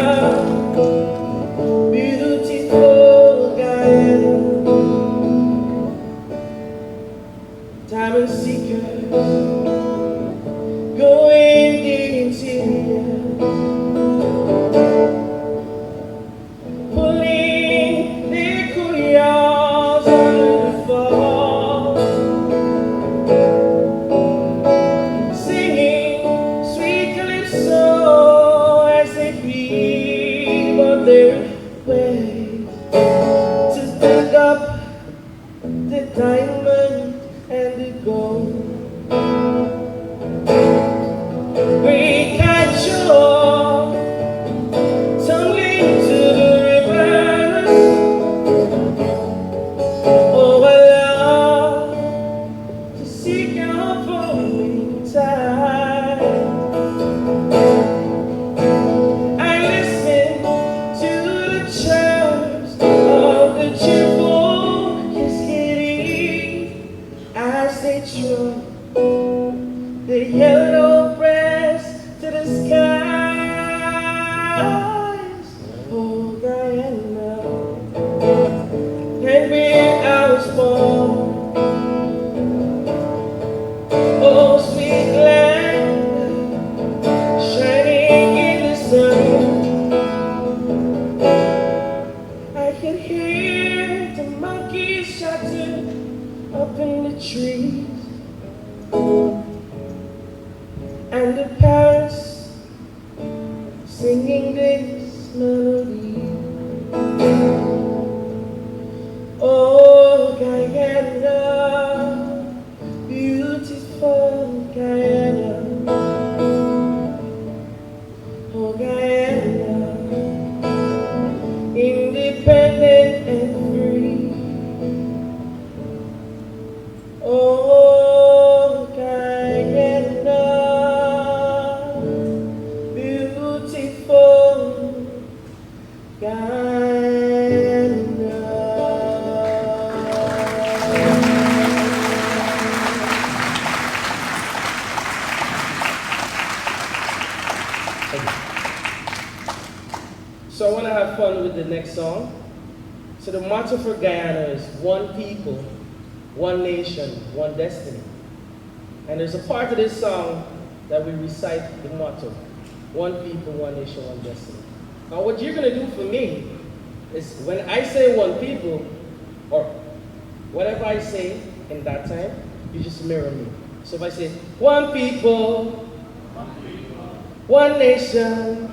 H: beautiful Guyana. Diamond seekers go in the interior, pulling their couriers under the fall, singing sweet calypso as they heave on their waves to build up the diamond and the gold. We catch your tumbling to the rivers. Oh, allow to seek your foaming tide. I listen to the chirps of the cheerful cascading as they trot the yellow breast to the skies. Oh, Guyana, and where I was born. Oh, sweet land, shining in the sun. I can hear the monkeys shouting up in the trees, and the parrots singing this melody. Oh, Guyana, beautiful Guyana. Oh, Guyana, independent and free. Oh, Guyana, beautiful Guyana. So I want to have fun with the next song. So the motto for Guyana is one people, one nation, one destiny. And there's a part of this song that we recite the motto, one people, one nation, one destiny. Now what you're going to do for me is when I say one people, or whatever I say in that time, you just mirror me. So if I say one people, one nation,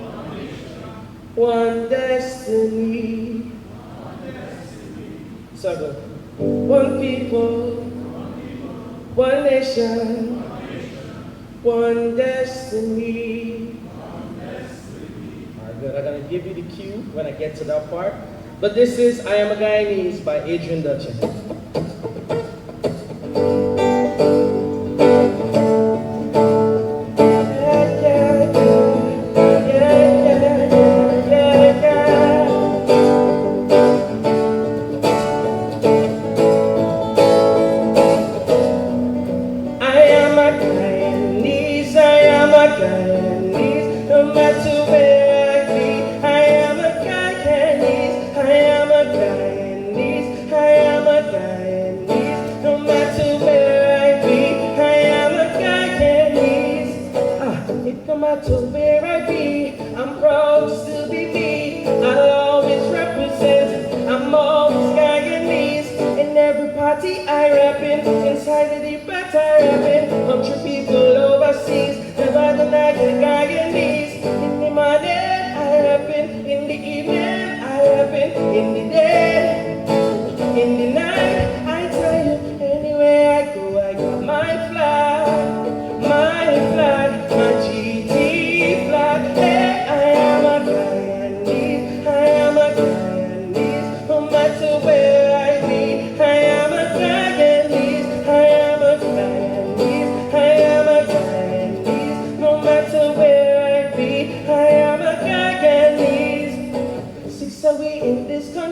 H: one destiny. So I go, one people, one nation, one destiny. Alright, good. I'm going to give you the cue when I get to that part. But this is I Am a Guyanese by Vreed-en-Hoop. Inside of the better rapping, country people over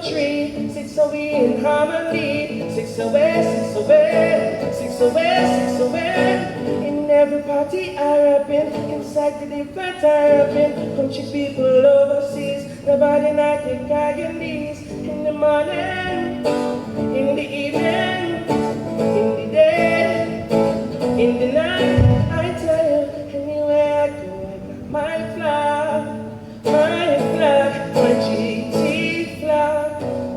H: tree, six away in harmony. Six away, six away, six away, six away. In every party I rap in, inside the different I rap in. Country people overseas, nobody like the Guyanese. In the morning, in the evening, in the day, in the night, I tell you, anywhere I go, I got my flag, my GT flag.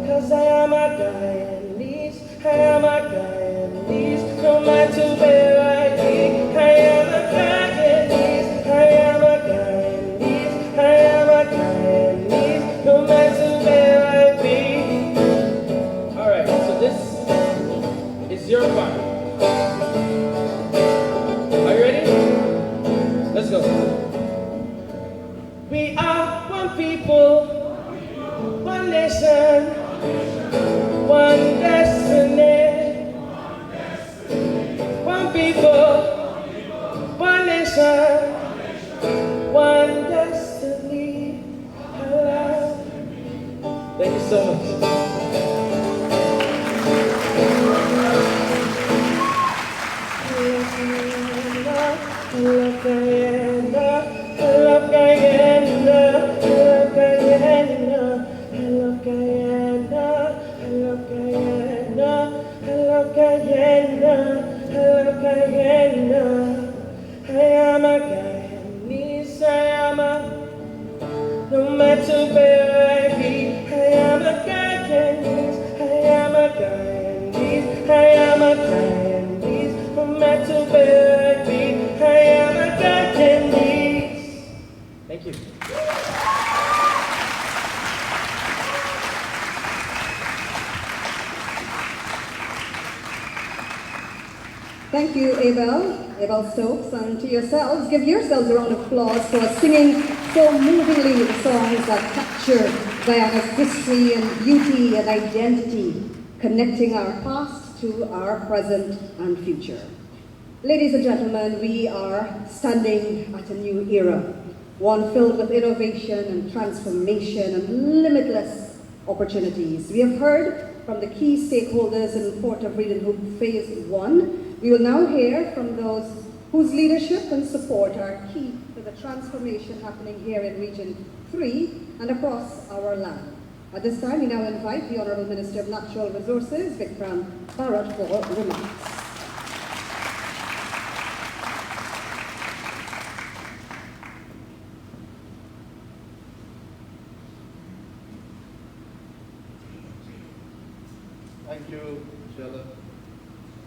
H: Cause I am a Guyanese, I am a Guyanese, no matter where I be. I am a Guyanese, I am a Guyanese, I am a Guyanese, no matter where I be. Alright, so this is your part. Are you ready? Let's go. We are one people, one nation, one destiny. One people, one nation, one destiny. Thank you so much. I love Guyana, I love Guyana, I love Guyana, I love Guyana, I love Guyana, I love Guyana, I love Guyana. I am a Guyanese, I am a, no matter where I be, I am a Guyanese, I am a Guyanese, I am a Guyanese, no matter where I be. I am a Guyanese. Thank you.
A: Thank you, Abel Stokes, and to yourselves, give yourselves a round of applause for singing so movingly the songs that capture Guyana's history and beauty and identity, connecting our past to our present and future. Ladies and gentlemen, we are standing at a new era, one filled with innovation and transformation and limitless opportunities. We have heard from the key stakeholders in the Port of Vreed-en-Hoop Phase 1. We will now hear from those whose leadership and support are key to the transformation happening here in Region 3 and across our land. At this time, we now invite the Honourable Minister of Natural Resources, Vikram Bharat, for remarks.
I: Thank you, Michelle.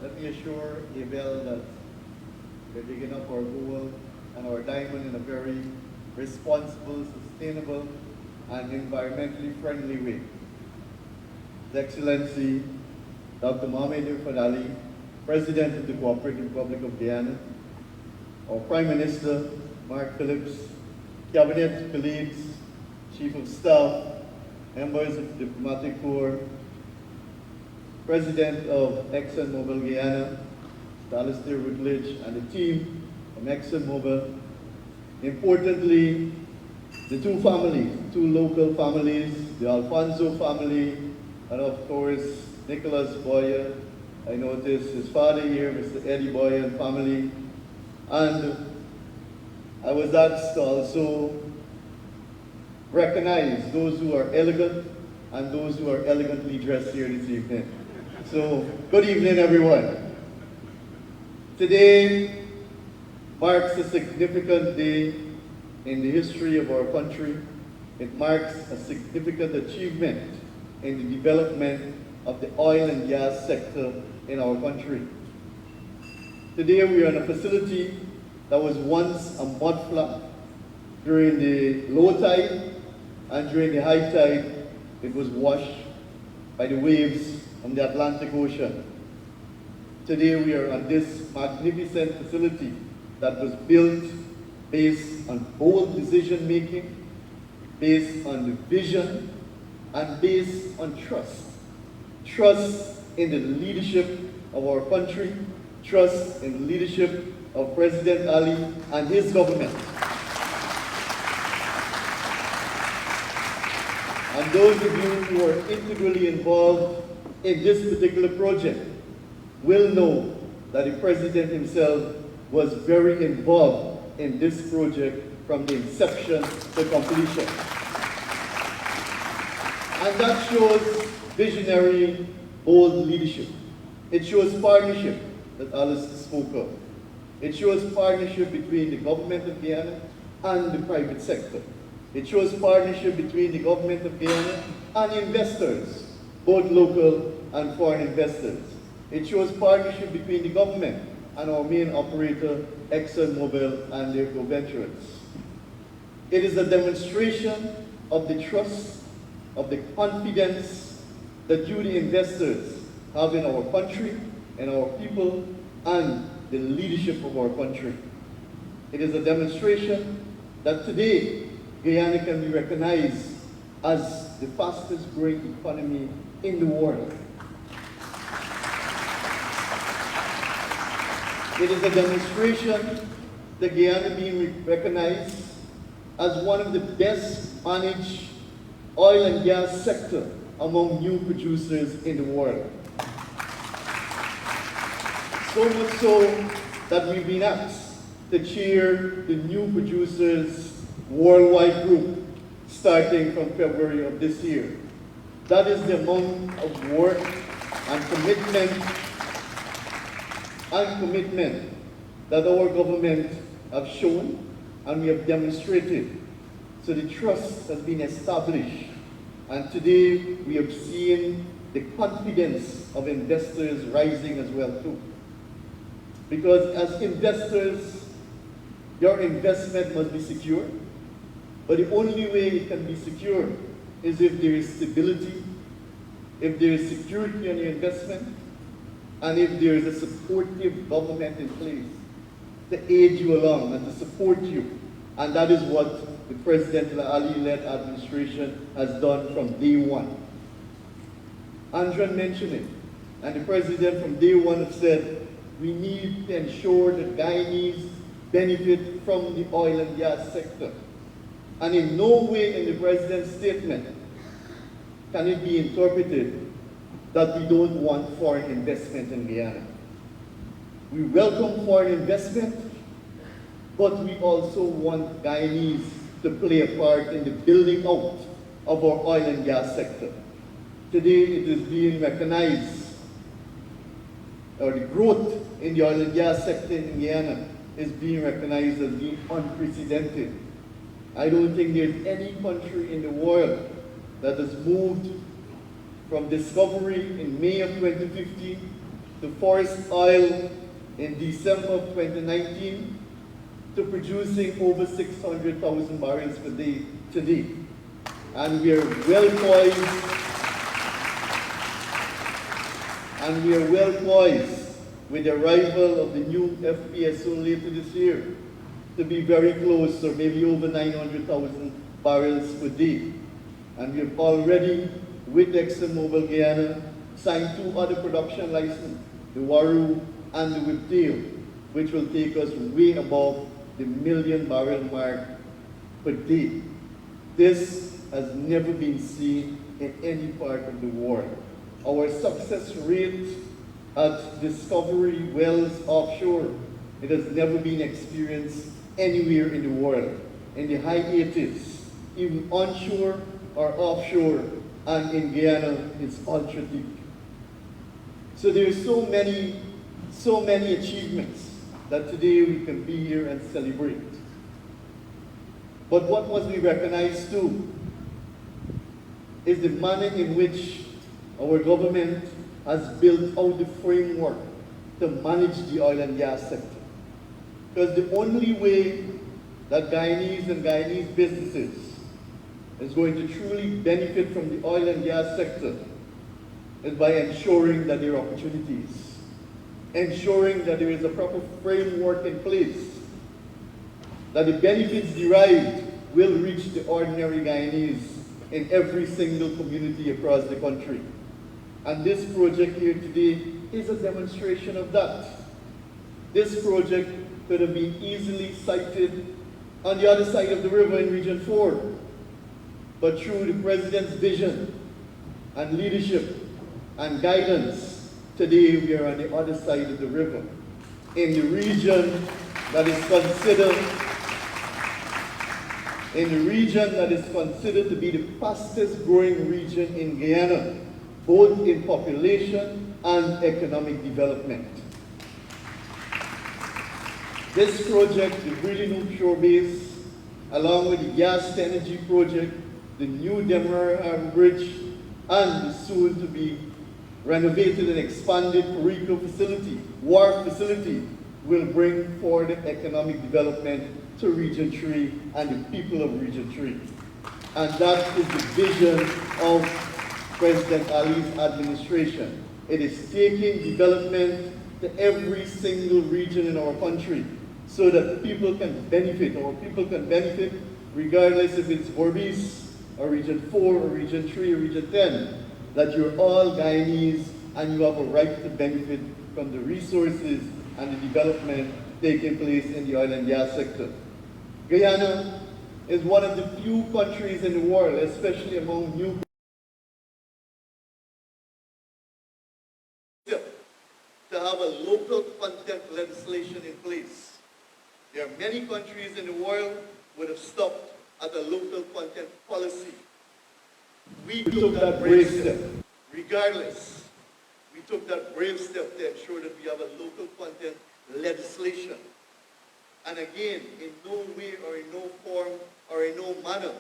I: Let me assure Abel that we're digging up our gold and our diamond in a very responsible, sustainable, and environmentally friendly way. His Excellency Dr. Mohamed Irfan Ali, President of the Cooperative Republic of Guyana, our Prime Minister, Mark Phillips, Cabinet colleagues, Chief of Staff, members of the Diplomatic Corps, President of ExxonMobil Guyana, Mr. Alistair Rutledge, and the team from ExxonMobil. Importantly, the two families, two local families, the Alfonso family, and of course, Nicholas Boyer. I noticed his father here, Mr. Eddie Boyer and family. And I was asked to also recognize those who are elegant and those who are elegantly dressed here this evening. So, good evening, everyone. Today marks a significant day in the history of our country. It marks a significant achievement in the development of the oil and gas sector in our country. Today we are in a facility that was once a mud flat. During the low tide and during the high tide, it was washed by the waves from the Atlantic Ocean. Today we are on this magnificent facility that was built based on bold decision making, based on the vision, and based on trust. Trust in the leadership of our country, trust in the leadership of President Ali and his government. And those of you who are integrally involved in this particular project will know that the President himself was very involved in this project from the inception to completion. And that shows visionary, bold leadership. It shows partnership that Alistair spoke of. It shows partnership between the government of Guyana and the private sector. It shows partnership between the government of Guyana and investors, both local and foreign investors. It shows partnership between the government and our main operator, ExxonMobil, and their co-venturers. It is a demonstration of the trust, of the confidence that you, the investors, have in our country, in our people, and the leadership of our country. It is a demonstration that today, Guyana can be recognized as the fastest growing economy in the world. It is a demonstration that Guyana being recognized as one of the best managed oil and gas sector among new producers in the world. So much so that we've been asked to chair the new producers worldwide group starting from February of this year. That is the amount of work and commitment that our government have shown and we have demonstrated. So the trust has been established, and today we have seen the confidence of investors rising as well too. Because as investors, your investment must be secure, but the only way it can be secure is if there is stability, if there is security on your investment, and if there is a supportive government in place to aid you along and to support you. And that is what the President Ali-led administration has done from day one. Andren mentioned it, and the President from day one have said, we need to ensure that Guyanese benefit from the oil and gas sector. And in no way in the President's statement can it be interpreted that we don't want foreign investment in Guyana. We welcome foreign investment, but we also want Guyanese to play a part in the building out of our oil and gas sector. Today it is being recognized, or the growth in the oil and gas sector in Guyana is being recognized as being unprecedented. I don't think there's any country in the world that has moved from discovery in May of 2015 to forest oil in December of 2019 to producing over 600,000 barrels per day today. And we are well poised with the arrival of the new FPSO later this year to be very close, or maybe over 900,000 barrels per day. And we have already, with ExxonMobil Guyana, signed 2 other production licenses, the Waru and the Whiptail, which will take us way above the 1 million barrel mark per day. This has never been seen in any part of the world. Our success rate at discovery wells offshore, it has never been experienced anywhere in the world. In the high 80s, even onshore or offshore, and in Guyana, it's ultra deep. So there are so many achievements that today we can be here and celebrate. But what must be recognized too is the manner in which our government has built out the framework to manage the oil and gas sector. Because the only way that Guyanese and Guyanese businesses is going to truly benefit from the oil and gas sector is by ensuring that there are opportunities, ensuring that there is a proper framework in place, that the benefits derived will reach the ordinary Guyanese in every single community across the country. And this project here today is a demonstration of that. This project could have been easily sited on the other side of the river in Region 4. but through the President's vision and leadership and guidance, today we are on the other side of the river, in the region that is considered to be the fastest growing region in Guyana, both in population and economic development. This project, the Vreed-en-Hoop Shorebase, along with the gas to energy project, the new Demerara Bridge, and the soon to be renovated and expanded Perico facility, wharf facility, will bring forward economic development to Region 3 and the people of Region 3. And that is the vision of President Ali's administration. It is taking development to every single region in our country so that people can benefit, regardless if it's Shorebase, or Region 4, or Region 3, or Region 10, that you're all Guyanese and you have a right to benefit from the resources and the development taking place in the oil and gas sector. Guyana is one of the few countries in the world, especially among new to have a local content legislation in place. There are many countries in the world would have stopped at a local content policy. We took that brave step. Regardless, we took that brave step to ensure that we have a local content legislation. And again, in no way or in no form or in no manner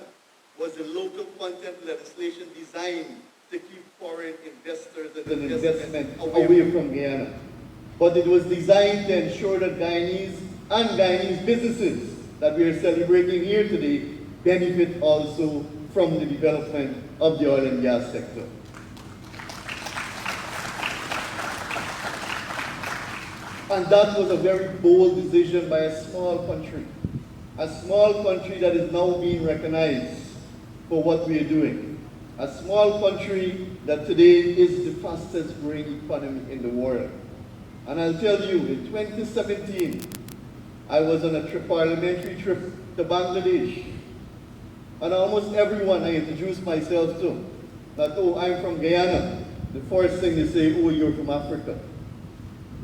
I: was the local content legislation designed to keep foreign investors and investment away from Guyana. But it was designed to ensure that Guyanese and Guyanese businesses that we are celebrating here today benefit also from the development of the oil and gas sector. And that was a very bold decision by a small country that is now being recognized for what we are doing. A small country that today is the fastest growing economy in the world. And I'll tell you, in 2017, I was on a parliamentary trip to Bangladesh. And almost everyone I introduced myself to, that, oh, I'm from Guyana, the first thing they say, oh, you're from Africa.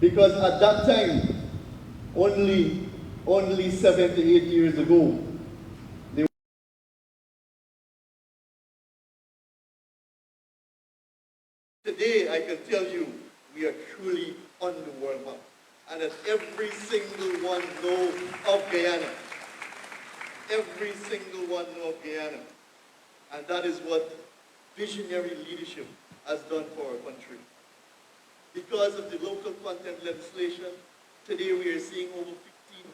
I: Because at that time, only 7 to 8 years ago, today I can tell you, we are truly on the world map. And that every single one knows of Guyana. Every single one knows of Guyana. And that is what visionary leadership has done for our country. Because of the local content legislation, today we are seeing over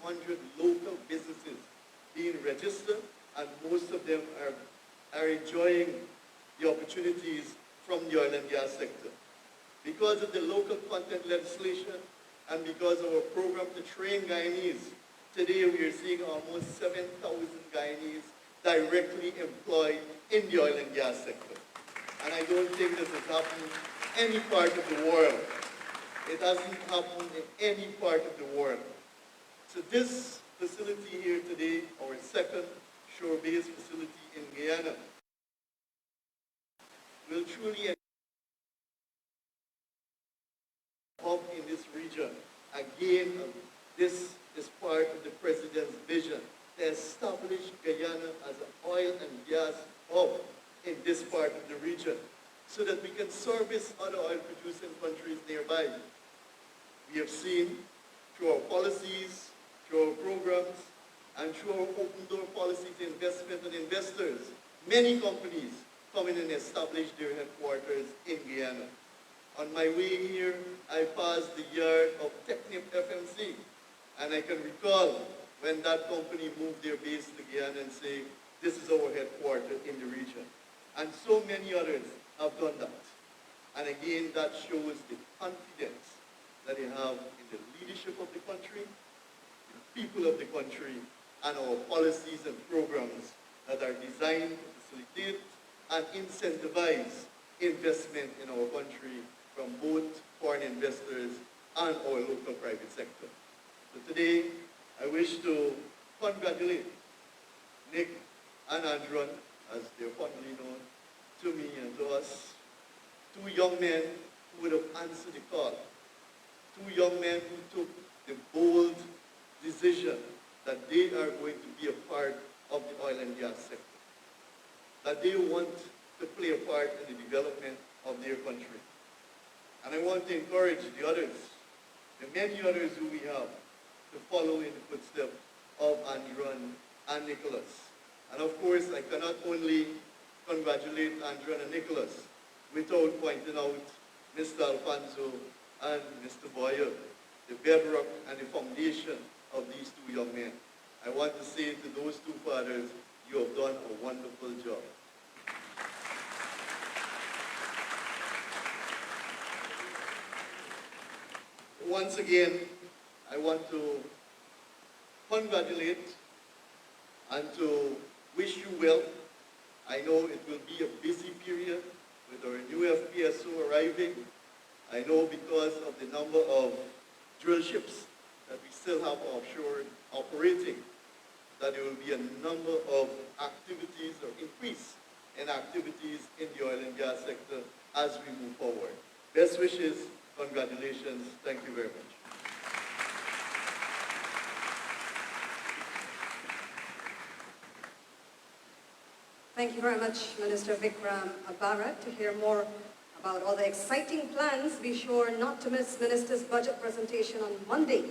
I: 1,500 local businesses being registered, and most of them are enjoying the opportunities from the oil and gas sector. Because of the local content legislation and because of our program to train Guyanese, today we are seeing almost 7,000 Guyanese directly employed in the oil and gas sector. And I don't think this has happened in any part of the world. It hasn't happened in any part of the world. So this facility here today, our second shore-based facility in Guyana, will truly help in this region. Again, this is part of the President's vision to establish Guyana as an oil and gas hub in this part of the region so that we can service other oil-producing countries nearby. We have seen through our policies, through our programs, and through our open door policy to investment and investors, many companies come in and establish their headquarters in Guyana. On my way here, I passed the yard of Technip FMC, and I can recall when that company moved their base to Guyana and say, this is our headquarters in the region. And so many others have done that. And again, that shows the confidence that they have in the leadership of the country, the people of the country, and our policies and programs that are designed to facilitate and incentivize investment in our country from both foreign investors and our local private sector. So today, I wish to congratulate Nick and Andron as they're fondly known to me and to us. Two young men who would have answered the call. Two young men who took the bold decision that they are going to be a part of the oil and gas sector. That they want to play a part in the development of their country. And I want to encourage the others, the many others who we have, to follow in the footsteps of Andron and Nicholas. And of course, I cannot only congratulate Andron and Nicholas without pointing out Mr. Alfonso and Mr. Boyer, the bedrock and the foundation of these two young men. I want to say to those two fathers, you have done a wonderful job. Once again, I want to congratulate and to wish you well. I know it will be a busy period with our new FPSO arriving. I know because of the number of drill ships that we still have offshore operating, that there will be a number of activities or increase in activities in the oil and gas sector as we move forward. Best wishes, congratulations, thank you very much.
A: Thank you very much, Minister Vikram Bharat. To hear more about all the exciting plans, be sure not to miss Minister's budget presentation on Monday,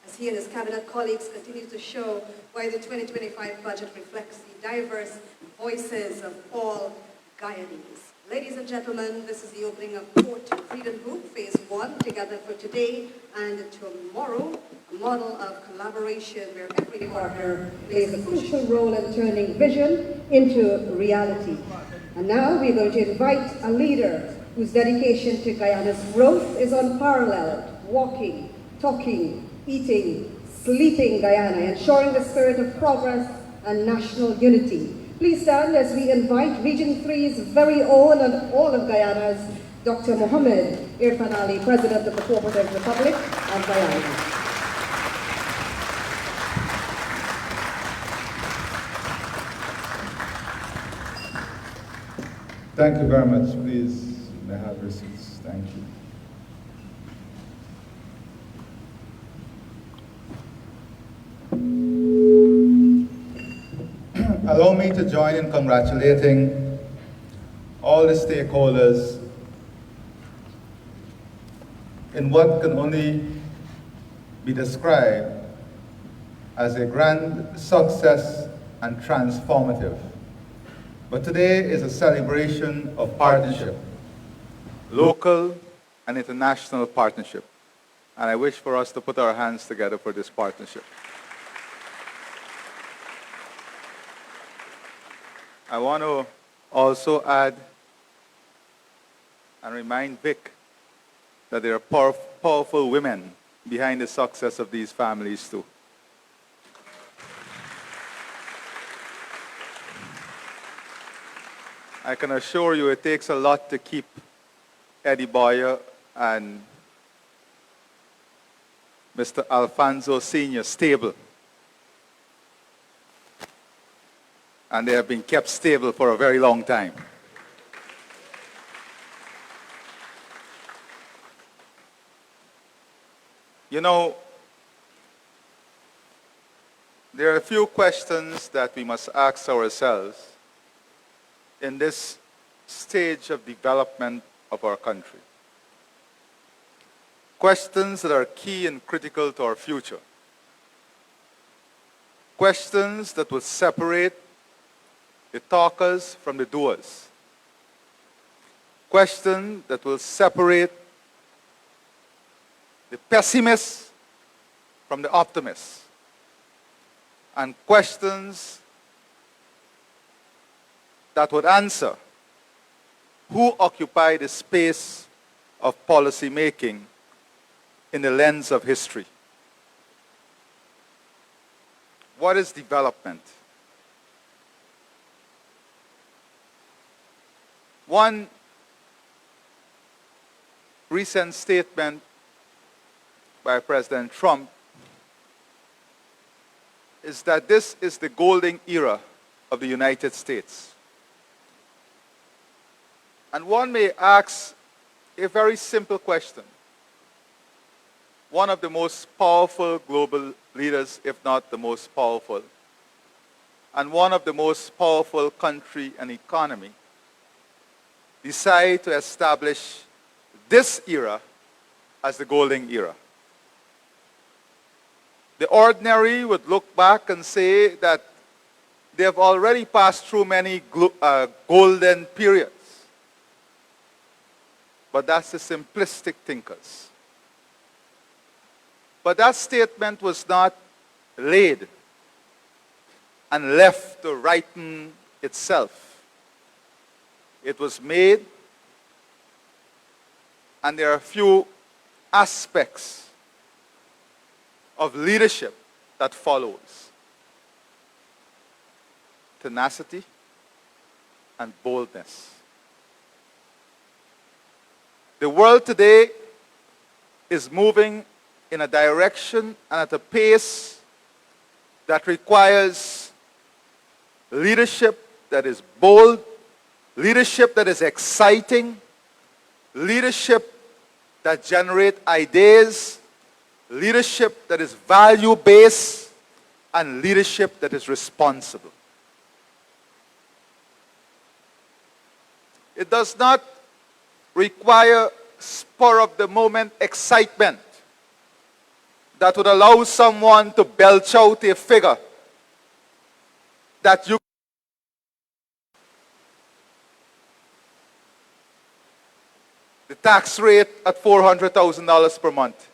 A: as he and his cabinet colleagues continue to show why the 2025 budget reflects the diverse voices of all Guyanese. Ladies and gentlemen, this is the opening of Port Vreed-en-Hoop Phase 1, together for today and tomorrow, a model of collaboration where every partner plays a crucial role in turning vision into reality. And now we're going to invite a leader whose dedication to Guyana's growth is unparalleled, walking, talking, eating, sleeping Guyana, ensuring the spirit of progress and national unity. Please stand as we invite Region 3's very own and all of Guyana's Dr. Mohamed Irfan Ali, President of the Cooperative Republic of Guyana.
J: Thank you very much. Please, you may have your seats. Thank you. Allow me to join in congratulating all the stakeholders in what can only be described as a grand success and transformative. But today is a celebration of partnership, local and international partnership. And I wish for us to put our hands together for this partnership. I want to also add and remind Vic that there are powerful women behind the success of these families too. I can assure you it takes a lot to keep Eddie Boyer and Mr. Alfonso Sr. stable. And they have been kept stable for a very long time. You know, there are a few questions that we must ask ourselves in this stage of development of our country. Questions that are key and critical to our future. Questions that will separate the talkers from the doers. Question that will separate the pessimists from the optimists. And questions that would answer who occupy the space of policy making in the lens of history. What is development? One recent statement by President Trump is that this is the golden era of the United States. And one may ask a very simple question. One of the most powerful global leaders, if not the most powerful, and one of the most powerful country and economy, decide to establish this era as the golden era. The ordinary would look back and say that they have already passed through many golden periods. But that's the simplistic thinkers. But that statement was not laid and left to righten itself. It was made, and there are a few aspects of leadership that follows: tenacity and boldness. The world today is moving in a direction and at a pace that requires leadership that is bold, leadership that is exciting, leadership that generates ideas, leadership that is value-based, and leadership that is responsible. It does not require spur-of-the-moment excitement that would allow someone to belch out a figure that you the tax rate at $400,000 per month.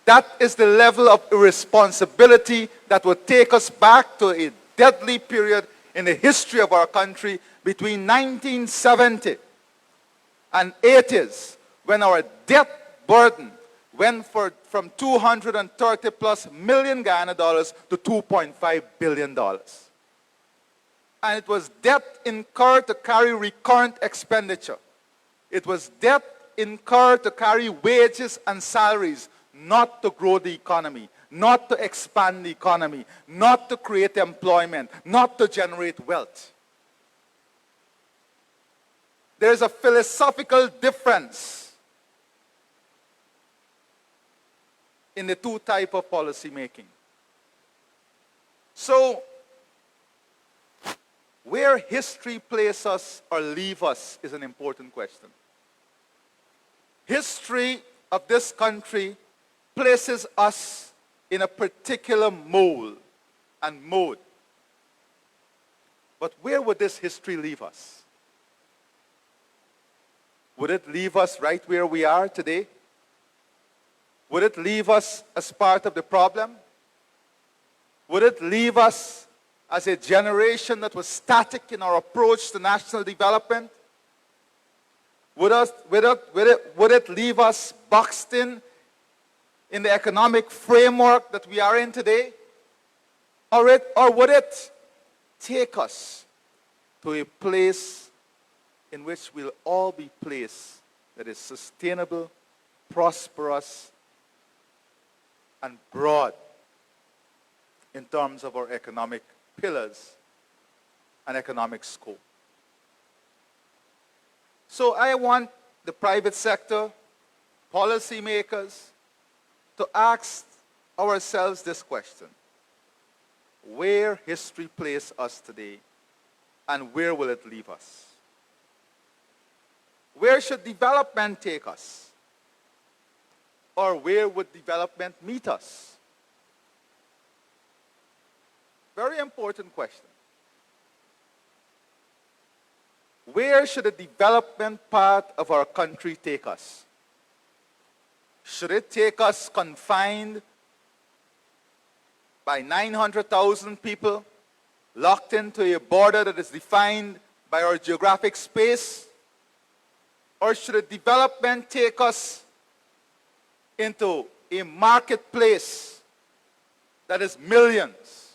J: That is the level of irresponsibility that would take us back to a deadly period in the history of our country between 1970 and 80s, when our debt burden went from 230 plus million Guyana dollars to $2.5 billion. And it was debt incurred to carry recurrent expenditure. It was debt incurred to carry wages and salaries, not to grow the economy, not to expand the economy, not to create employment, not to generate wealth. There's a philosophical difference in the two types of policy making. So, where history places us or leaves us is an important question. History of this country places us in a particular mold and mode. But where would this history leave us? Would it leave us right where we are today? Would it leave us as part of the problem? Would it leave us as a generation that was static in our approach to national development? Would it leave us boxed in the economic framework that we are in today? Or would it take us to a place in which we'll all be placed that is sustainable, prosperous, and broad in terms of our economic pillars and economic scope? So I want the private sector, policymakers, to ask ourselves this question: where history places us today, and where will it leave us? Where should development take us? Or where would development meet us? Very important question. Where should the development part of our country take us? Should it take us confined by 900,000 people, locked into a border that is defined by our geographic space? Or should the development take us into a marketplace that is millions?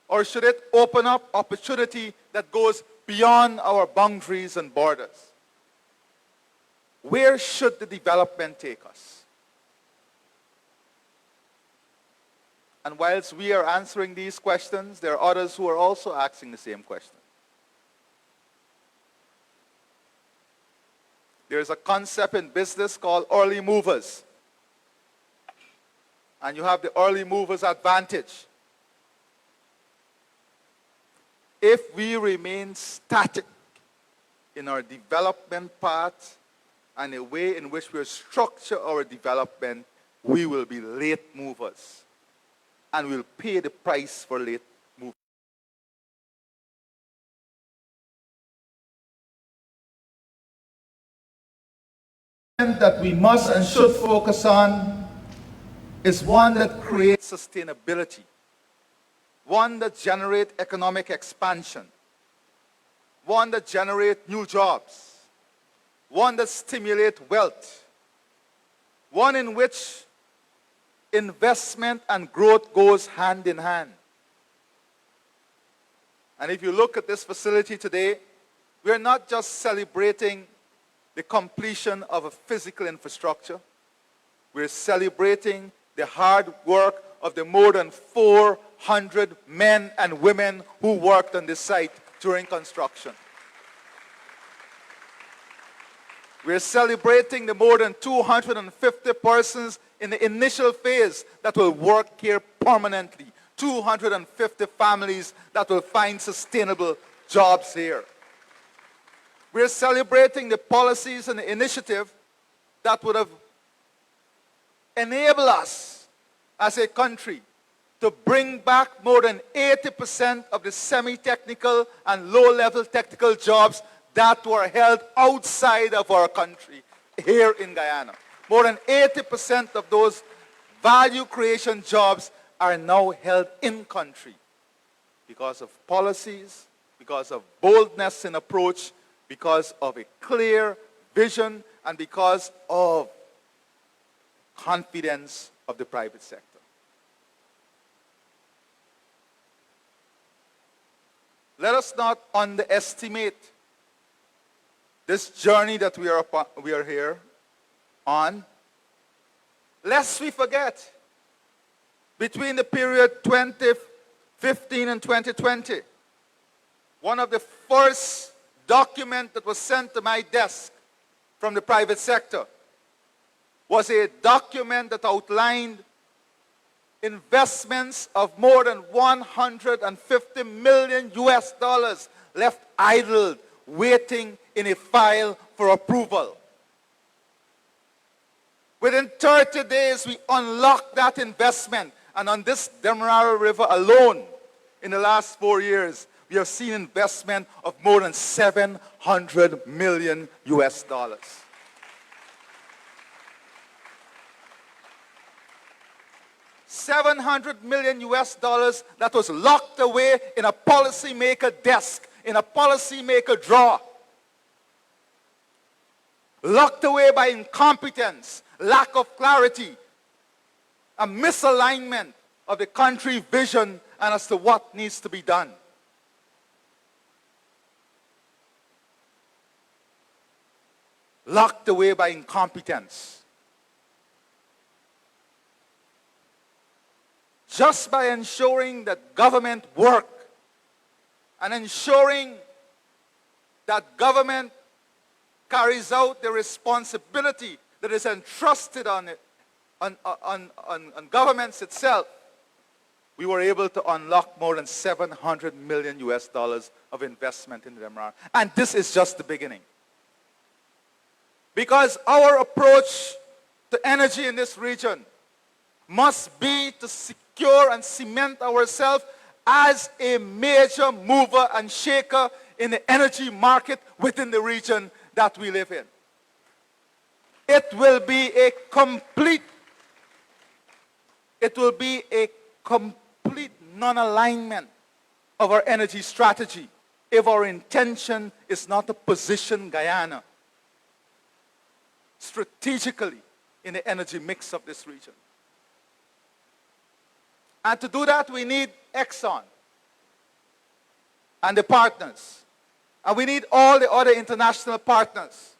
J: Or should it open up opportunity that goes beyond our boundaries and borders? Where should the development take us? And whilst we are answering these questions, there are others who are also asking the same question. There's a concept in business called early movers. And you have the early movers advantage. If we remain static in our development path and the way in which we structure our development, we will be late movers. And we'll pay the price for late movers. That we must and should focus on is one that creates sustainability, one that generates economic expansion, one that generates new jobs, one that stimulates wealth, one in which investment and growth goes hand in hand. And if you look at this facility today, we are not just celebrating the completion of a physical infrastructure. We're celebrating the hard work of the more than 400 men and women who worked on this site during construction. We're celebrating the more than 250 persons in the initial phase that will work here permanently. 250 families that will find sustainable jobs here. We're celebrating the policies and the initiative that would have enabled us as a country to bring back more than 80% of the semi-technical and low-level technical jobs that were held outside of our country here in Guyana. More than 80% of those value creation jobs are now held in country because of policies, because of boldness in approach, because of a clear vision, and because of confidence of the private sector. Let us not underestimate this journey that we are here on, lest we forget, between the period 2015 and 2020, one of the first documents that was sent to my desk from the private sector was a document that outlined investments of more than 150 million US dollars left idle, waiting in a file for approval. Within 30 days, we unlocked that investment. And on this Demerara River alone, in the last 4 years, we have seen investment of more than 700 million US dollars. $700 million US dollars that was locked away in a policymaker desk, in a policymaker drawer. Locked away by incompetence, lack of clarity, a misalignment of the country vision and as to what needs to be done. Locked away by incompetence. Just by ensuring that government work and ensuring that government carries out the responsibility that is entrusted on it, on governments itself, we were able to unlock more than 700 million US dollars of investment in the Demerara. And this is just the beginning. Because our approach to energy in this region must be to secure and cement ourselves as a major mover and shaker in the energy market within the region that we live in. It will be a complete non-alignment of our energy strategy if our intention is not to position Guyana strategically in the energy mix of this region. And to do that, we need Exxon and the partners. And we need all the other international partners.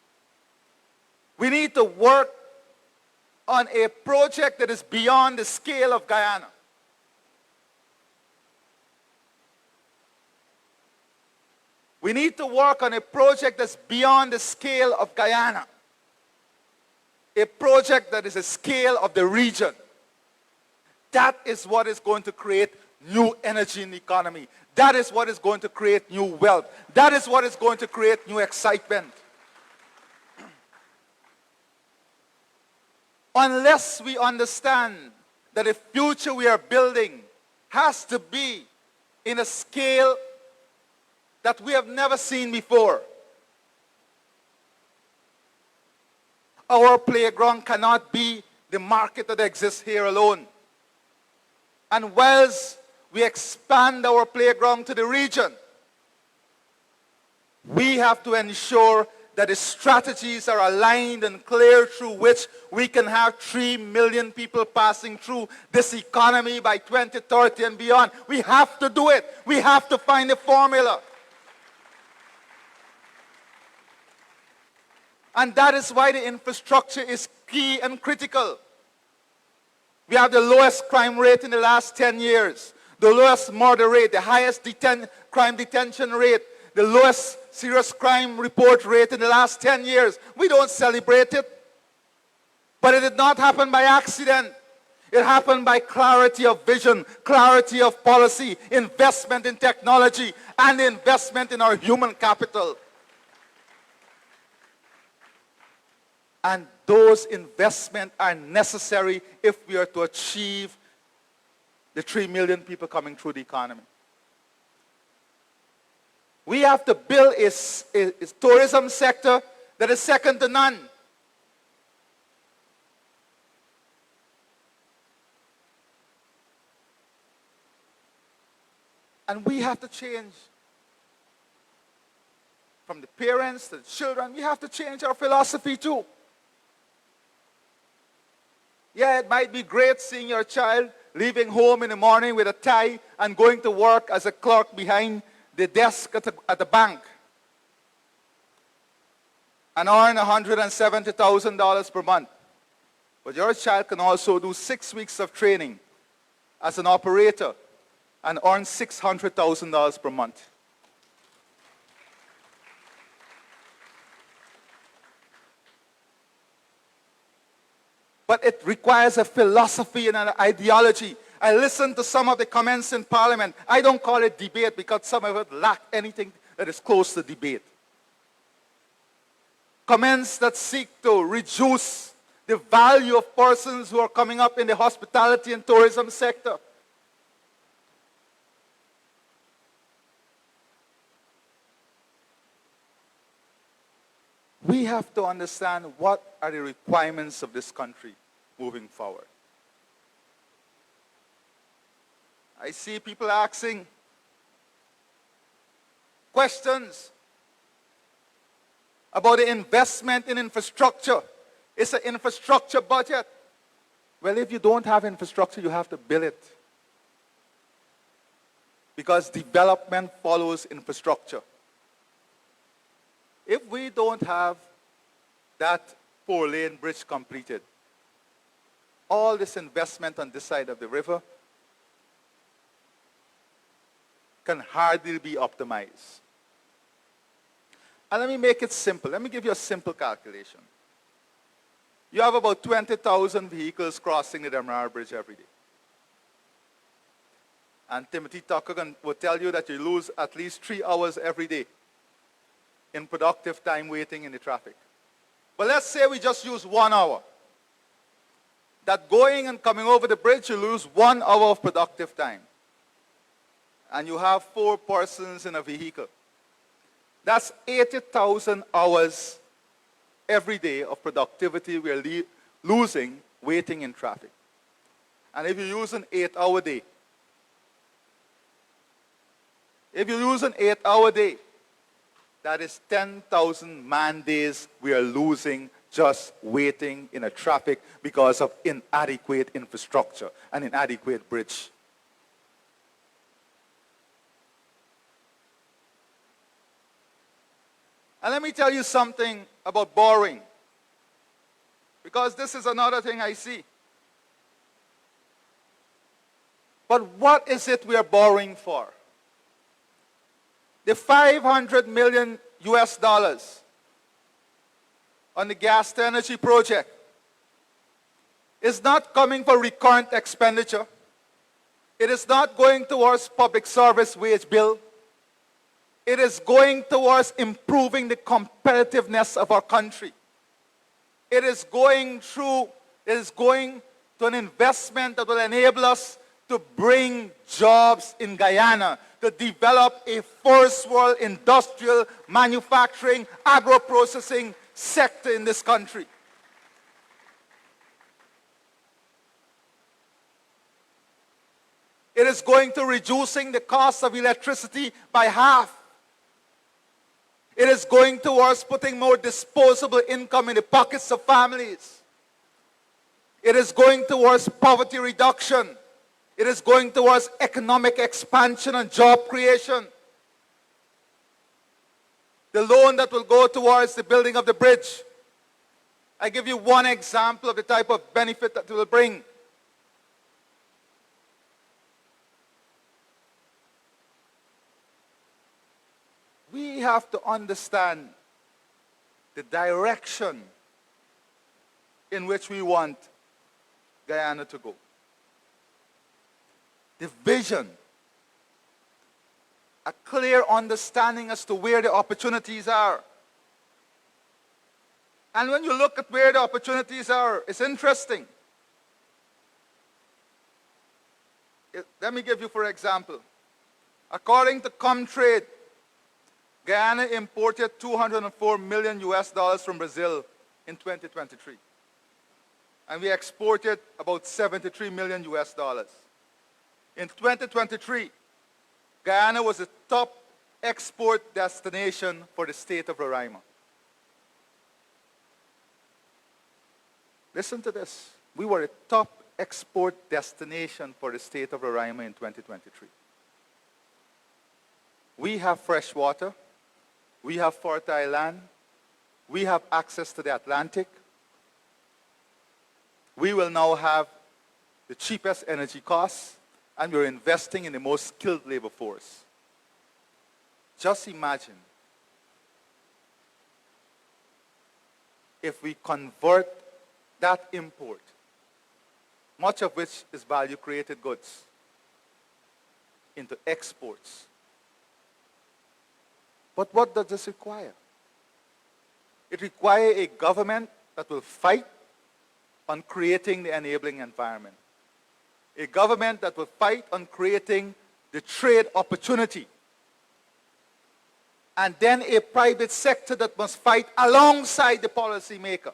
J: We need to work on a project that is beyond the scale of Guyana. We need to work on a project that's beyond the scale of Guyana. a project that is a scale of the region. That is what is going to create new energy in the economy. That is what is going to create new wealth. That is what is going to create new excitement. Unless we understand that the future we are building has to be in a scale that we have never seen before. Our playground cannot be the market that exists here alone. And whilst we expand our playground to the region, we have to ensure that the strategies are aligned and clear through which we can have 3 million people passing through this economy by 2030 and beyond. We have to do it. We have to find a formula. And that is why the infrastructure is key and critical. We have the lowest crime rate in the last 10 years, the lowest murder rate, the highest crime detention rate, the lowest serious crime report rate in the last 10 years. We don't celebrate it. But it did not happen by accident. It happened by clarity of vision, clarity of policy, investment in technology, and investment in our human capital. And those investments are necessary if we are to achieve the 3 million people coming through the economy. We have to build a tourism sector that is second to none. And we have to change. From the parents to the children, we have to change our philosophy too. Yeah, it might be great seeing your child leaving home in the morning with a tie and going to work as a clerk behind the desk at the bank and earn $170,000 per month. But your child can also do 6 weeks of training as an operator and earn $600,000 per month. But it requires a philosophy and an ideology. I listened to some of the comments in Parliament. I don't call it debate because some of it lack anything that is close to debate. Comments that seek to reduce the value of persons who are coming up in the hospitality and tourism sector. We have to understand what are the requirements of this country moving forward. I see people asking questions about the investment in infrastructure. It's an infrastructure budget. Well, if you don't have infrastructure, you have to build it. Because development follows infrastructure. If we don't have that 4-lane bridge completed, all this investment on this side of the river can hardly be optimized. And let me make it simple. Let me give you a simple calculation. You have about 20,000 vehicles crossing the Demerara Bridge every day. And Timothy Tucker will tell you that you lose at least 3 hours every day in productive time waiting in the traffic. But let's say we just use 1 hour. That going and coming over the bridge, you lose 1 hour of productive time. And you have 4 persons in a vehicle. That's 80,000 hours every day of productivity we are losing waiting in traffic. And if you use an 8-hour day, that is 10,000 man days we are losing just waiting in a traffic because of inadequate infrastructure and inadequate bridge. And let me tell you something about borrowing, because this is another thing I see. But what is it we are borrowing for? The $500 million US on the gas to energy project is not coming for recurrent expenditure. It is not going towards public service wage bill. It is going towards improving the competitiveness of our country. It is going to an investment that will enable us to bring jobs in Guyana, to develop a first world industrial, manufacturing, agro-processing sector in this country. It is going to reducing the cost of electricity by half. It is going towards putting more disposable income in the pockets of families. It is going towards poverty reduction. It is going towards economic expansion and job creation. The loan that will go towards the building of the bridge. I give you one example of the type of benefit that it will bring. We have to understand the direction in which we want Guyana to go. The vision, a clear understanding as to where the opportunities are. And when you look at where the opportunities are, it's interesting. Let me give you, for example, according to Comtrade, Guyana imported $204 million from Brazil in 2023. And we exported about $73 million. In 2023, Guyana was the top export destination for the state of Roraima. Listen to this. We were a top export destination for the state of Roraima in 2023. We have fresh water. We have fertile land. We have access to the Atlantic. We will now have the cheapest energy costs, and we're investing in the most skilled labor force. Just imagine if we convert that import, much of which is value-created goods, into exports. But what does this require? It requires a government that will fight on creating the enabling environment. A government that will fight on creating the trade opportunity. And then a private sector that must fight alongside the policymaker.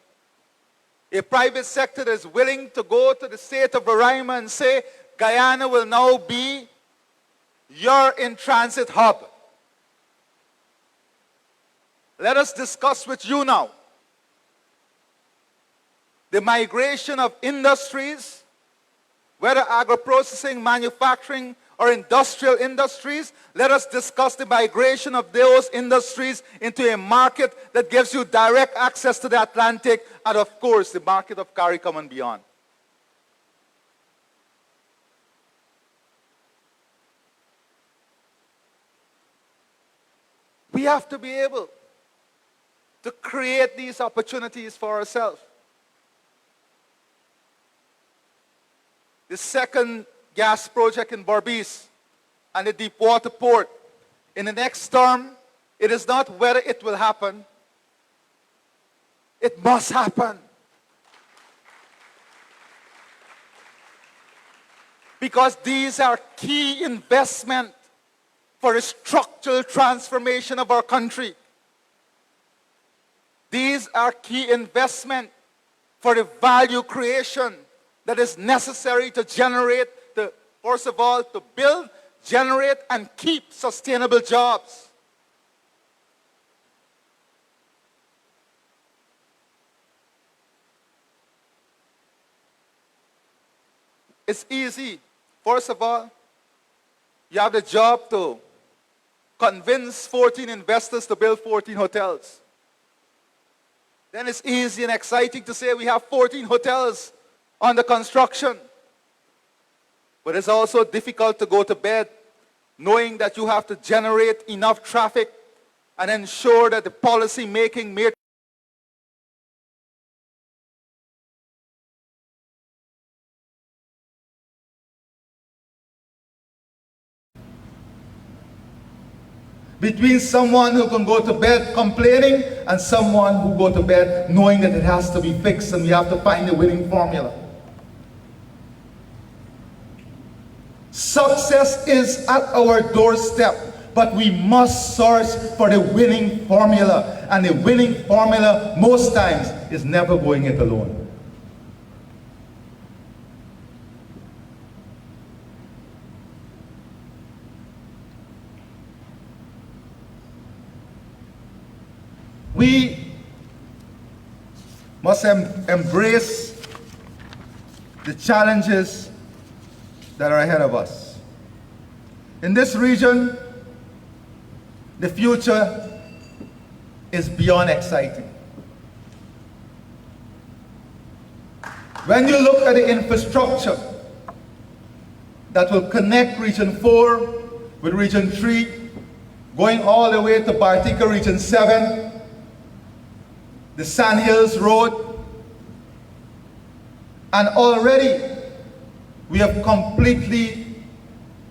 J: A private sector that is willing to go to the state of Roraima and say, Guyana will now be your in-transit hub. Let us discuss with you now the migration of industries, whether agro-processing, manufacturing, or industrial industries. Let us discuss the migration of those industries into a market that gives you direct access to the Atlantic and, of course, the market of CARICOM and beyond. We have to be able to create these opportunities for ourselves. The second gas project in Berbice and the deep water port. In the next term, it is not whether it will happen. It must happen. Because these are key investments for the structural transformation of our country. These are key investments for the value creation that is necessary to generate, first of all, to build, generate, and keep sustainable jobs. It's easy. First of all, you have the job to convince 14 investors to build 14 hotels. Then it's easy and exciting to say we have 14 hotels under construction. But it's also difficult to go to bed knowing that you have to generate enough traffic and ensure that the policy making between someone who can go to bed complaining and someone who go to bed knowing that it has to be fixed and we have to find the winning formula. Success is at our doorstep, but we must search for the winning formula. And the winning formula, most times, is never going it alone. We must embrace the challenges that are ahead of us. In this region, the future is beyond exciting. When you look at the infrastructure that will connect Region 4 with Region 3, going all the way to Bartica Region 7, the Sandhills Road, and already we have completely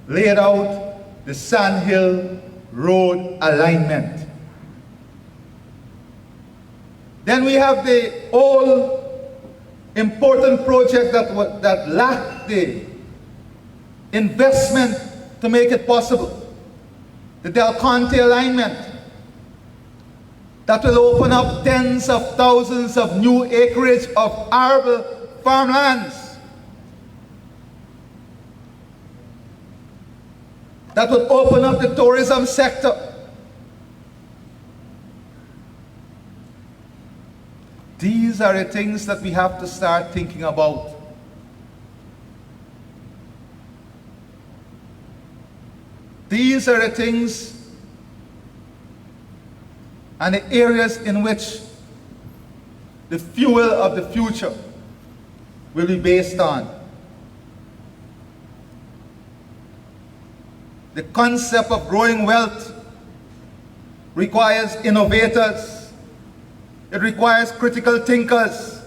J: laid out the Sandhill Road alignment. Then we have the old important project that lacked the investment to make it possible, the Del Conte alignment, that will open up tens of thousands of new acreage of arable farmlands, that would open up the tourism sector. These are the things that we have to start thinking about. These are the things and the areas in which the fuel of the future will be based on. The concept of growing wealth requires innovators. It requires critical thinkers.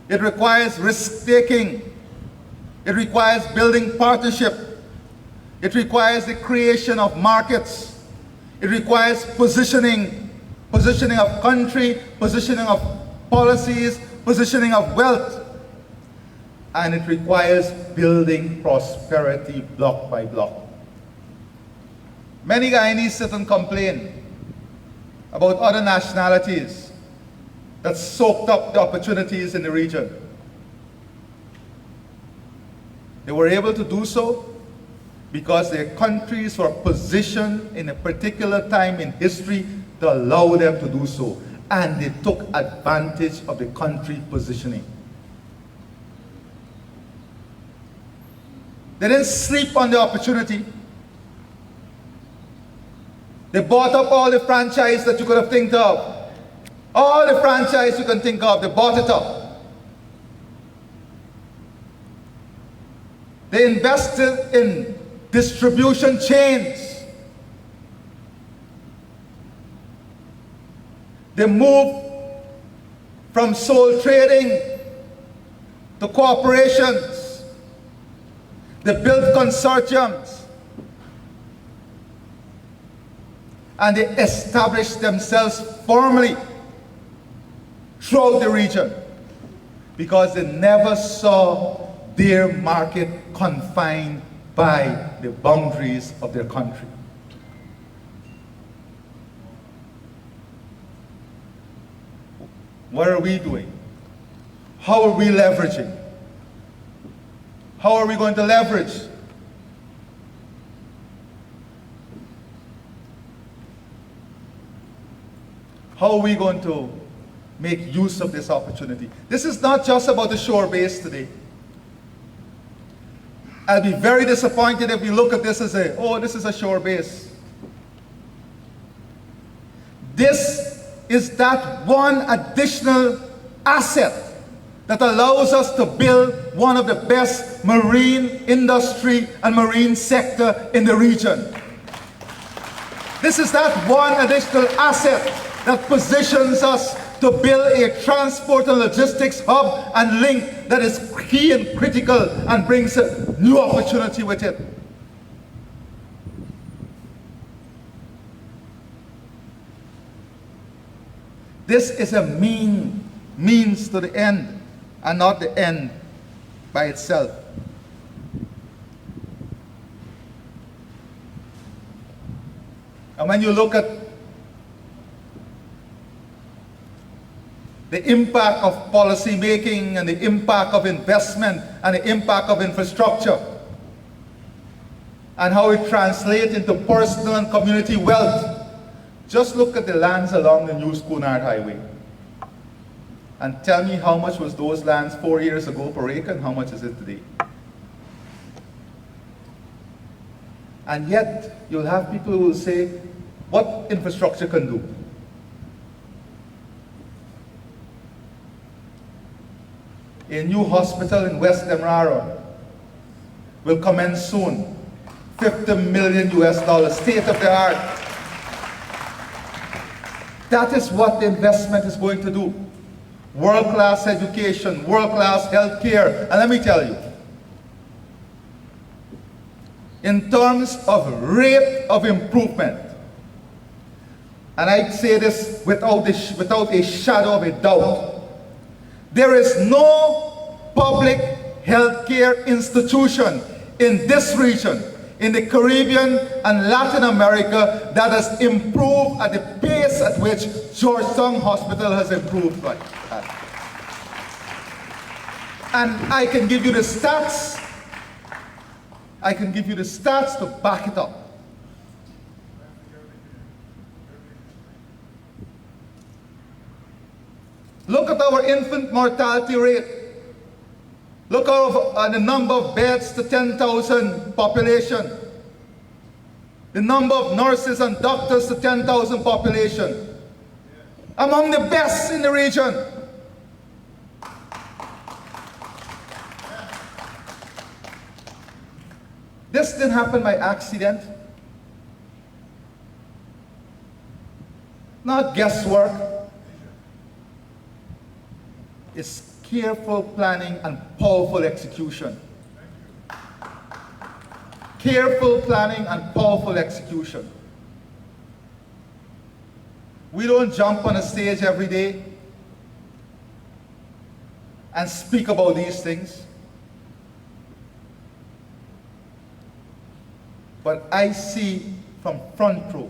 J: It requires risk-taking. It requires building partnership. It requires the creation of markets. It requires positioning of country, positioning of policies, positioning of wealth. And it requires building prosperity block by block. Many Guyanese sit and complain about other nationalities that soaked up the opportunities in the region. They were able to do so because their countries were positioned in a particular time in history to allow them to do so. And they took advantage of the country positioning. They didn't sleep on the opportunity. They bought up all the franchise that you could have think of. All the franchise you can think of, they bought it up. They invested in distribution chains. They moved from sole trading to corporations. They built consortiums. And they established themselves firmly throughout the region because they never saw their market confined by the boundaries of their country. What are we doing? How are we leveraging? How are we going to leverage? How are we going to make use of this opportunity? This is not just about the shore base today. I'll be very disappointed if we look at this as this is a shore base. This is that one additional asset that allows us to build one of the best marine industry and marine sector in the region. This is that one additional asset that positions us to build a transport and logistics hub and link that is key and critical and brings a new opportunity with it. This is a means to the end, and not the end by itself. And when you look at the impact of policy making and the impact of investment and the impact of infrastructure and how it translates into personal and community wealth, just look at the lands along the New Schoonard Highway and tell me how much was those lands 4 years ago per acre and how much is it today. And yet, you'll have people who will say, what infrastructure can do? A new hospital in West Demerara will commence soon. $50 million US, state of the art. That is what the investment is going to do. World-class education, world-class health care. And let me tell you, in terms of rate of improvement, and I say this without a shadow of a doubt, there is no public healthcare institution in this region, in the Caribbean and Latin America, that has improved at the pace at which Georgetown Hospital has improved. And I can give you the stats. I can give you the stats to back it up. Look at our infant mortality rate. Look at the number of beds to 10,000 population. The number of nurses and doctors to 10,000 population. Among the best in the region. This didn't happen by accident. Not guesswork. It's careful planning and powerful execution. Careful planning and powerful execution. We don't jump on a stage every day and speak about these things. But I see from front row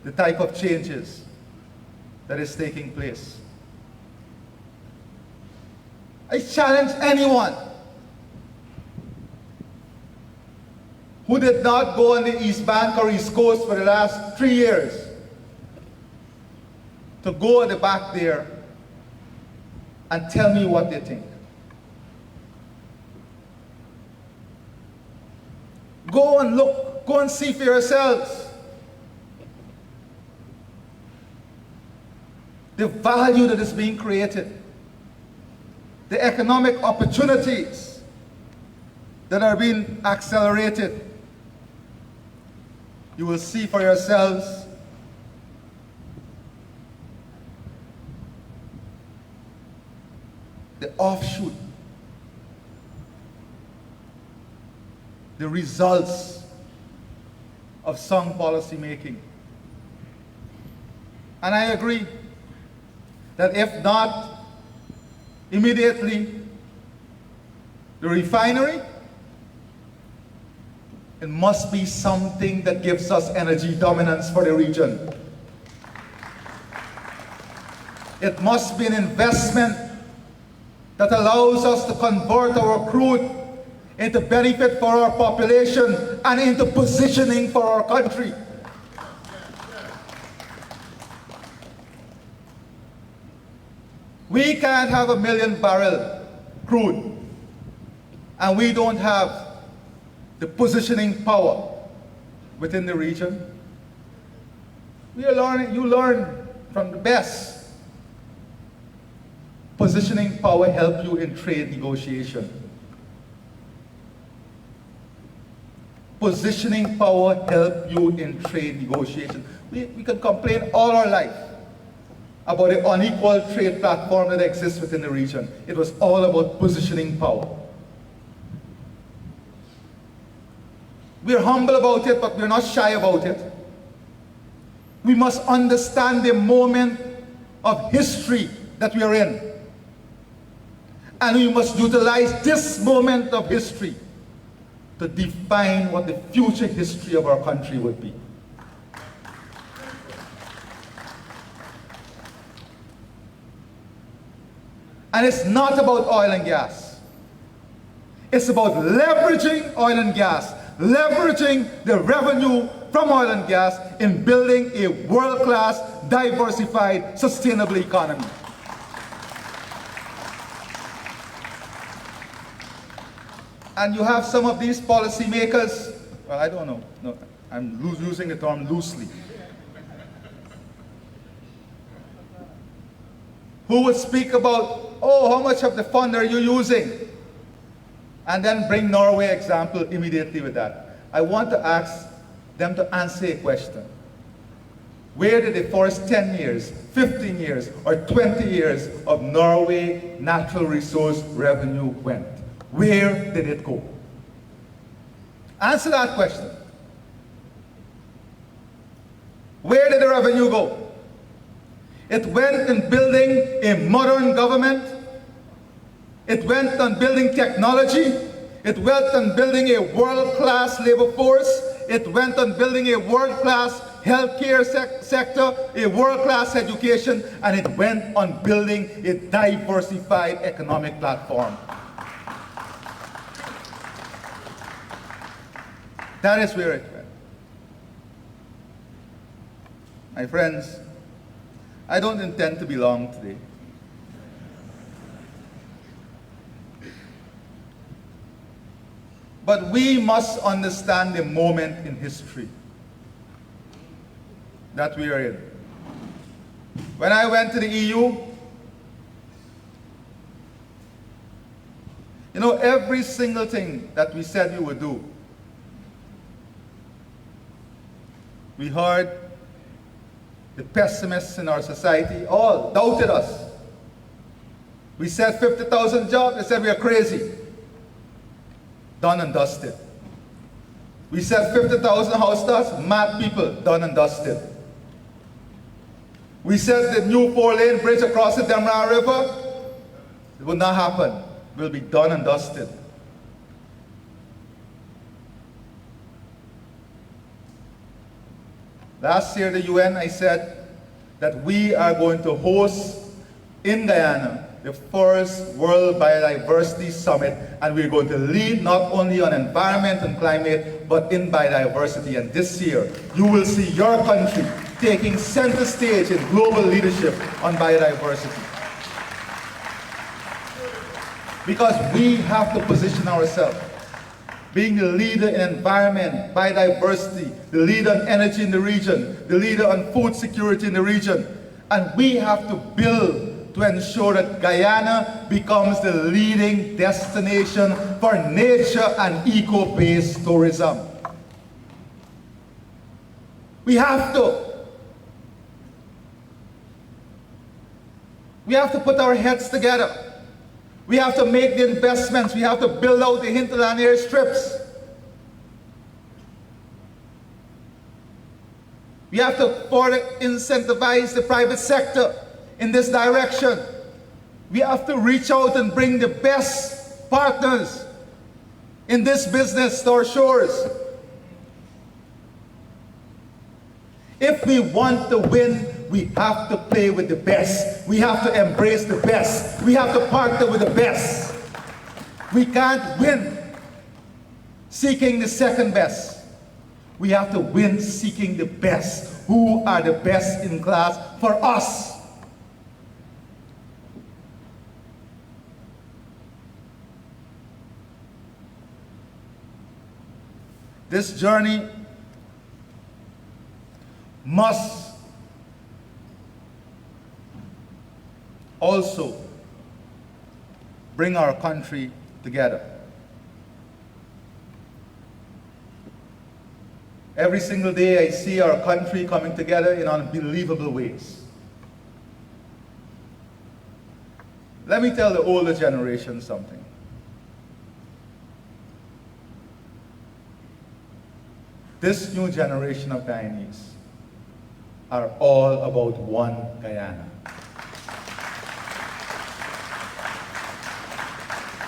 J: the type of changes that is taking place. I challenge anyone who did not go on the East Bank or East Coast for the last 3 years to go at the back there and tell me what they think. Go and look, go and see for yourselves the value that is being created, the economic opportunities that are being accelerated. You will see for yourselves the offshoot, the results of sound policy making. And I agree that if not immediately the refinery, it must be something that gives us energy dominance for the region. It must be an investment that allows us to convert our crude into benefit for our population and into positioning for our country. We can't have 1 million barrel crude and we don't have the positioning power within the region. You learn from the best. Positioning power helps you in trade negotiation. Positioning power helps you in trade negotiation. We can complain all our life about the unequal trade platform that exists within the region. It was all about positioning power. We're humble about it, but we're not shy about it. We must understand the moment of history that we are in. And we must utilize this moment of history to define what the future history of our country would be. And it's not about oil and gas. It's about leveraging oil and gas, leveraging the revenue from oil and gas in building a world-class, diversified, sustainable economy. And you have some of these policymakers, well, I don't know, no, I'm using the term loosely, who would speak about, oh, how much of the fund are you using? And then bring Norway example immediately with that. I want to ask them to answer a question. Where did the first 10 years, 15 years, or 20 years of Norway natural resource revenue went? Where did it go? Answer that question. Where did the revenue go? It went in building a modern government. It went on building technology. It went on building a world-class labor force. It went on building a world-class healthcare sector, a world-class education, and it went on building a diversified economic platform. That is where it went. My friends, I don't intend to be long today. But we must understand the moment in history that we are in. When I went to the EU, you know, every single thing that we said we would do, we heard the pessimists in our society all doubted us. We said 50,000 jobs, they said we are crazy. Done and dusted. We said 50,000 house starts, mad people, done and dusted. We said the new 4-lane bridge across the Demerara River, it will not happen. It will be done and dusted. Last year, the UN, I said that we are going to host in Guyana the first World Biodiversity Summit, and we're going to lead not only on environment and climate, but in biodiversity. And this year, you will see your country taking center stage in global leadership on biodiversity. Because we have to position ourselves, being the leader in environment, biodiversity, the leader in energy in the region, the leader on food security in the region. And we have to build to ensure that Guyana becomes the leading destination for nature and eco-based tourism. We have to. We have to put our heads together. We have to make the investments. We have to build out the hinterland airstrips. We have to further incentivize the private sector in this direction. We have to reach out and bring the best partners in this business to our shores. If we want to win, we have to play with the best. We have to embrace the best. We have to partner with the best. We can't win seeking the second best. We have to win seeking the best. Who are the best in class for us? This journey must also bring our country together. Every single day I see our country coming together in unbelievable ways. Let me tell the older generation something. This new generation of Guyanese are all about one Guyana.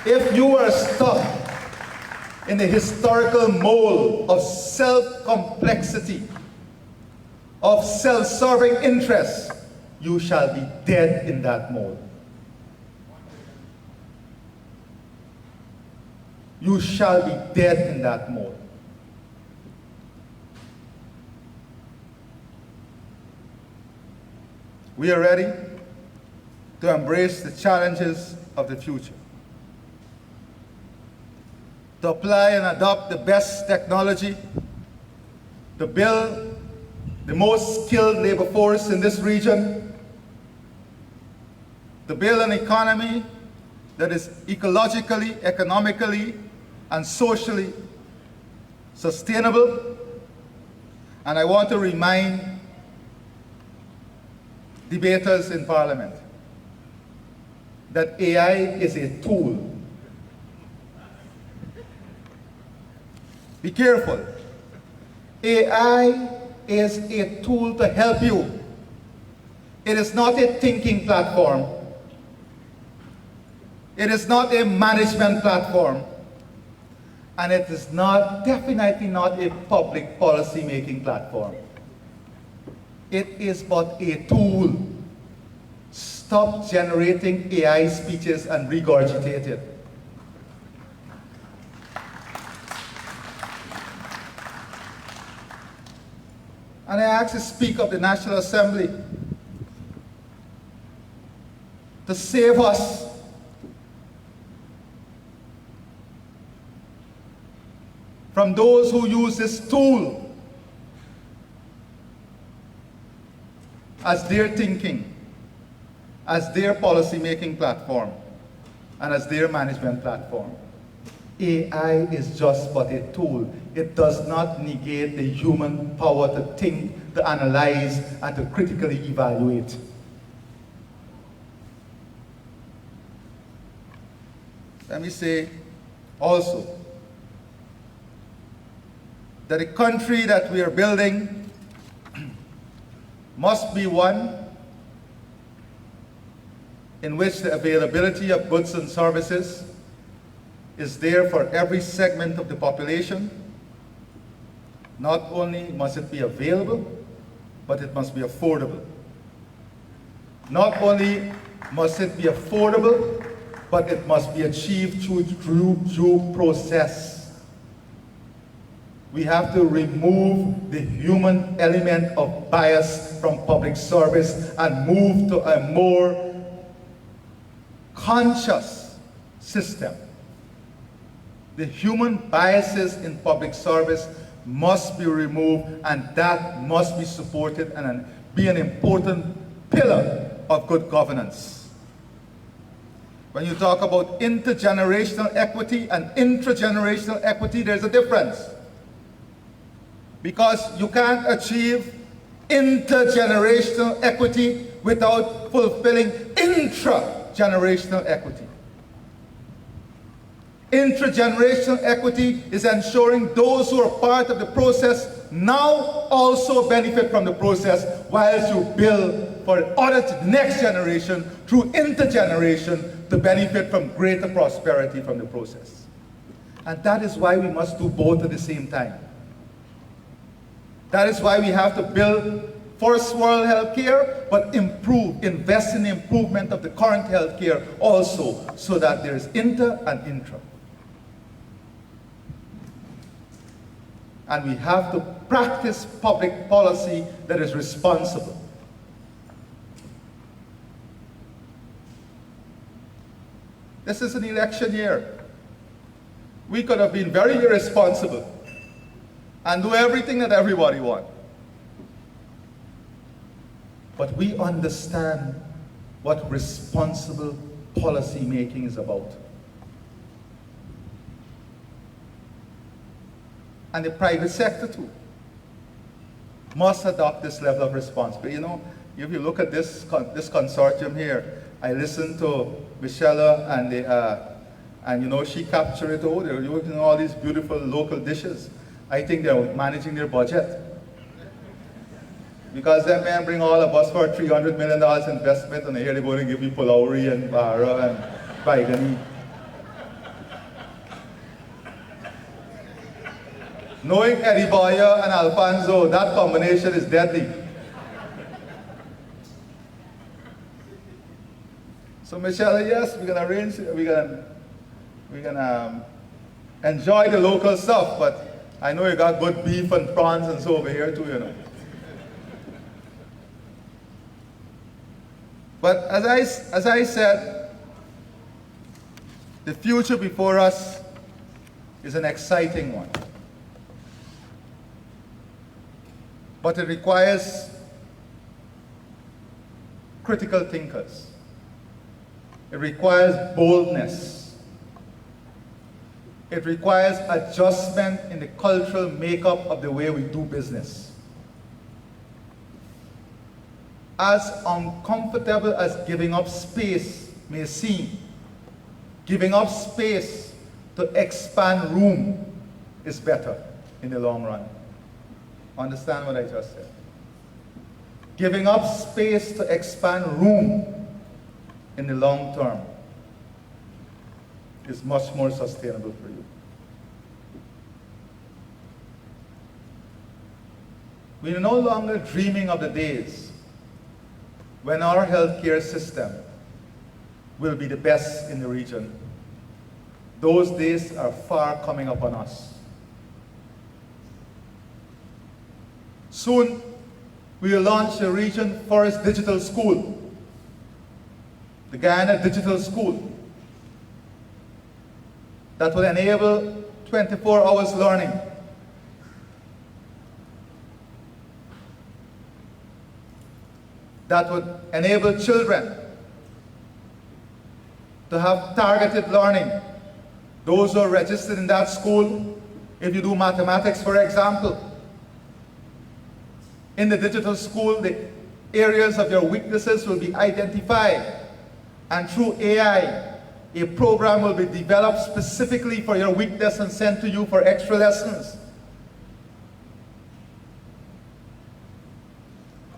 J: If you are stuck in the historical mold of self-complexity, of self-serving interests, you shall be dead in that mold. You shall be dead in that mold. We are ready to embrace the challenges of the future, to apply and adopt the best technology, to build the most skilled labor force in this region, to build an economy that is ecologically, economically, and socially sustainable. And I want to remind debaters in Parliament that AI is a tool. Be careful. AI is a tool to help you. It is not a thinking platform. It is not a management platform. And it is not, definitely not a public policy making platform. It is but a tool. Stop generating AI speeches and regurgitate it. And I ask the Speaker of the National Assembly to save us from those who use this tool as their thinking, as their policy-making platform, and as their management platform. AI is just but a tool. It does not negate the human power to think, to analyze, and to critically evaluate. Let me say also that the country that we are building must be one in which the availability of goods and services is there for every segment of the population. Not only must it be available, but it must be affordable. Not only must it be affordable, but it must be achieved through due process. We have to remove the human element of bias from public service and move to a more conscious system. The human biases in public service must be removed, and that must be supported and be an important pillar of good governance. When you talk about intergenerational equity and intragenerational equity, there's a difference. Because you can't achieve intergenerational equity without fulfilling intragenerational equity. Intergenerational equity is ensuring those who are part of the process now also benefit from the process, whilst you build for the next generation through intergeneration to benefit from greater prosperity from the process. And that is why we must do both at the same time. That is why we have to build first world healthcare, but invest in the improvement of the current healthcare also, so that there is inter and intra. And we have to practice public policy that is responsible. This is an election year. We could have been very irresponsible and do everything that everybody wants. But we understand what responsible policy making is about. And the private sector too must adopt this level of responsibility. You know, if you look at this consortium here, I listened to Michelle and you know, she captured it all. They're using all these beautiful local dishes. I think they're managing their budget. Because that man bring all of us for $300 million investment, and here they're going to give me pulauri and bara and baigani. Knowing Eddie Boyer and Alfonso, that combination is deadly. So Michelle, yes, we're gonna arrange, we're gonna enjoy the local stuff, but I know you got good beef and prawns and so over here too, you know. But as I said, the future before us is an exciting one. But it requires critical thinkers. It requires boldness. It requires adjustment in the cultural makeup of the way we do business. As uncomfortable as giving up space may seem, giving up space to expand room is better in the long run. Understand what I just said? Giving up space to expand room in the long term is much more sustainable for you. We are no longer dreaming of the days when our healthcare system will be the best in the region. Those days are far coming upon us. Soon, we will launch the Region Forest Digital School, the Guyana Digital School, that will enable 24 hours learning. That would enable children to have targeted learning. Those who are registered in that school, if you do mathematics, for example, in the digital school, the areas of your weaknesses will be identified. And through AI, a program will be developed specifically for your weakness and sent to you for extra lessons.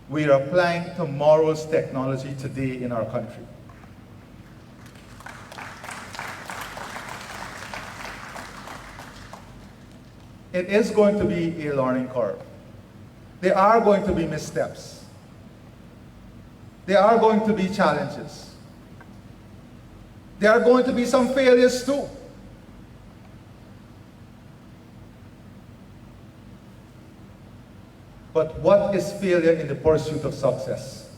J: We are applying tomorrow's technology today in our country. It is going to be a learning curve. There are going to be missteps. There are going to be challenges. There are going to be some failures too. But what is failure in the pursuit of success?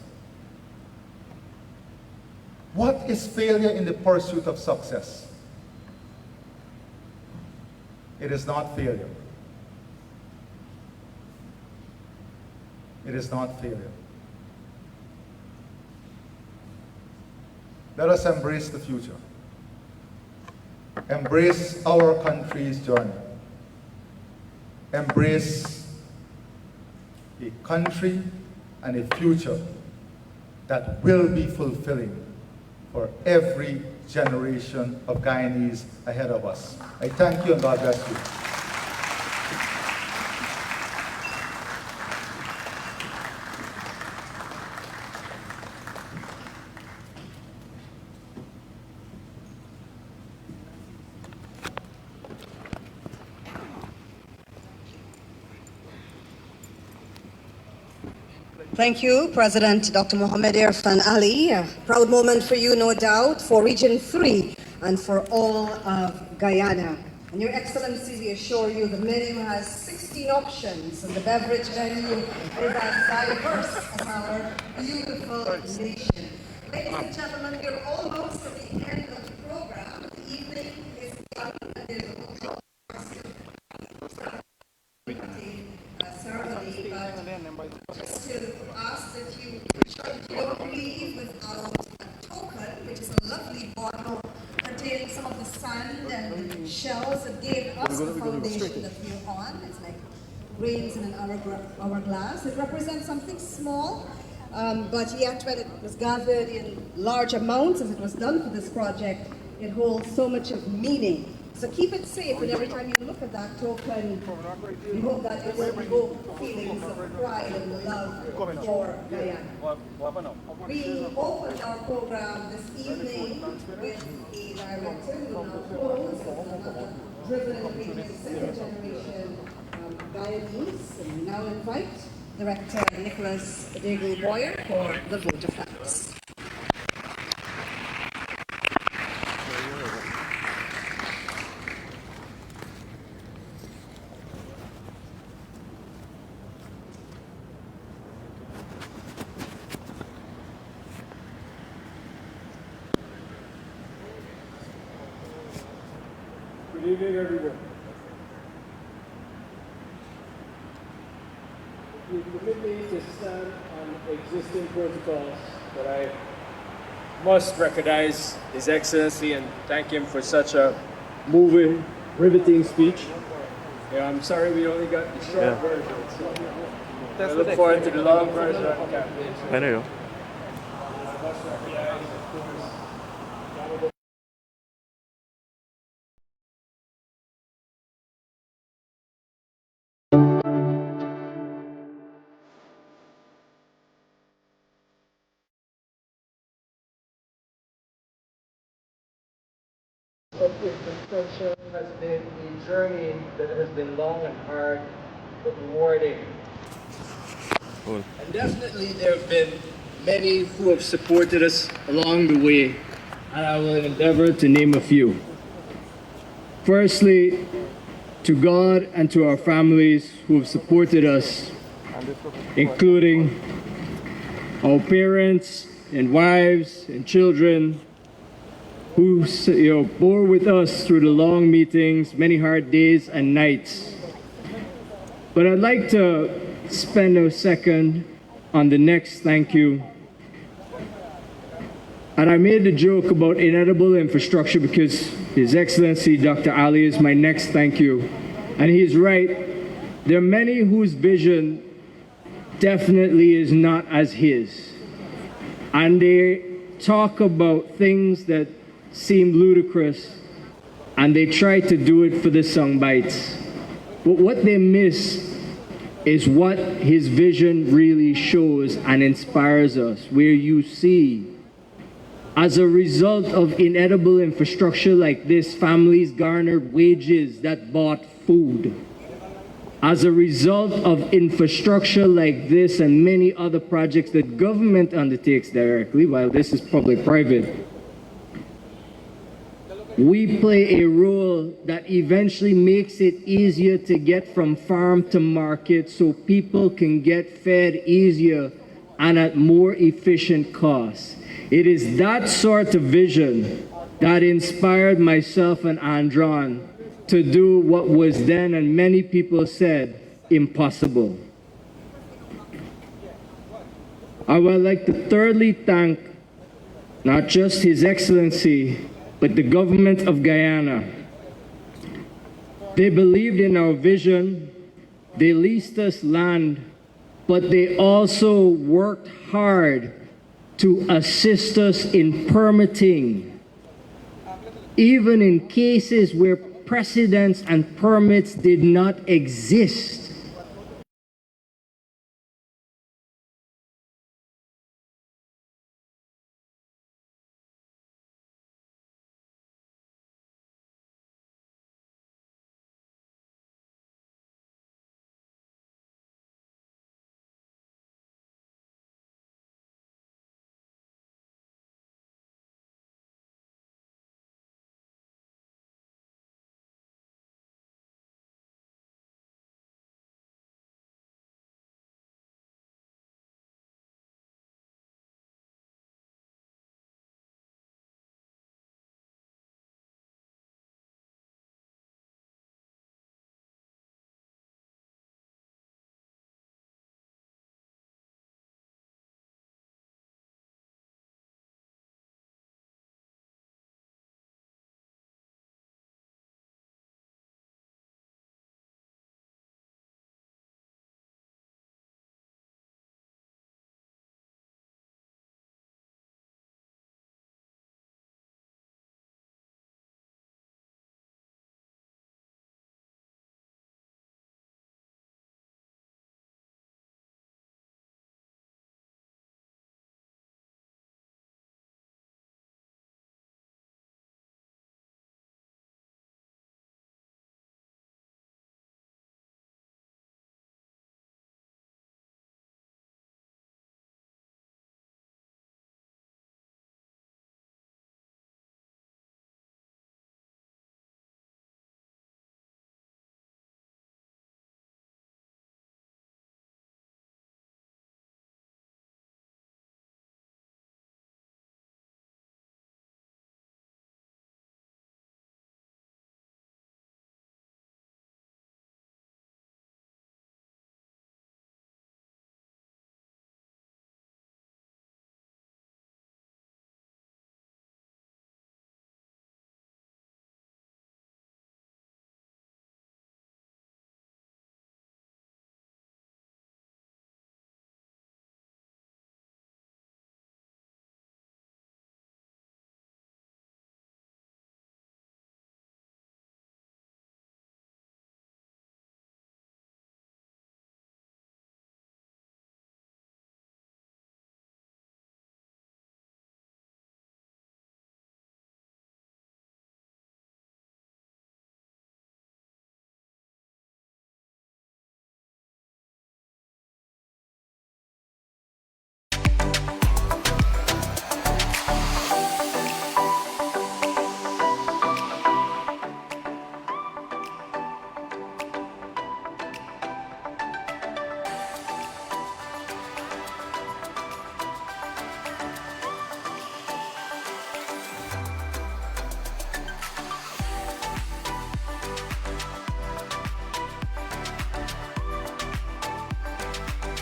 J: What is failure in the pursuit of success? It is not failure. It is not failure. Let us embrace the future. Embrace our country's journey. Embrace a country and a future that will be fulfilling for every generation of Guyanese ahead of us. I thank you and God bless you.
A: Thank you, President Dr. Mohamed Irfan Ali. A proud moment for you, no doubt, for Region 3 and for all of Guyana. And Your Excellency, we assure you the menu has 16 options and the beverage menu is as diverse as our beautiful nation. Ladies and gentlemen, we're almost at the end of the program. The evening is young and there's a lot ceremony, but just to ask that you don't leave without a token, which is a lovely bottle containing some of the sand and shells that gave us the foundation that we're on. It's like grains in an hourglass. It represents something small, but yet when it was gathered in large amounts, as it was done for this project, it holds so much of meaning. So keep it safe, and every time you look at that token, we hope that it will evoke feelings of pride and love for Guyana. We opened our program this evening with a director who will now close with another driven, second generation nominees, and we now invite Director Nicholas Daigle-Boyer for the vote of thanks.
K: Good evening, everyone. You permit me to stand on existing protocols, but I must recognize His Excellency and thank him for such a moving, riveting speech. Yeah, I'm sorry we only got the short version. So I look forward to the long version of the campaign.
L: I know.
K: I must recognize, of course, of infrastructure has been a journey that has been long and hard, but rewarding.
L: Cool.
K: And definitely there have been many who have supported us along the way, and I will endeavor to name a few. Firstly, to God and to our families who have supported us, including our parents and wives and children, who bore with us through the long meetings, many hard days and nights. But I'd like to spend a second on the next thank you. And I made the joke about inedible infrastructure because His Excellency Dr. Ali is my next thank you. And he's right. There are many whose vision definitely is not as his. And they talk about things that seem ludicrous, and they try to do it for the sound bites. But what they miss is what his vision really shows and inspires us, where you see, as a result of inedible infrastructure like this, families garnered wages that bought food. As a result of infrastructure like this and many other projects that government undertakes directly, while this is public-private, we play a role that eventually makes it easier to get from farm to market so people can get fed easier and at more efficient costs. It is that sort of vision that inspired myself and Andron to do what was then, and many people said, impossible. I would like to thirdly thank not just His Excellency, but the government of Guyana. They believed in our vision, they leased us land, but they also worked hard to assist us in permitting, even in cases where precedents and permits did not exist.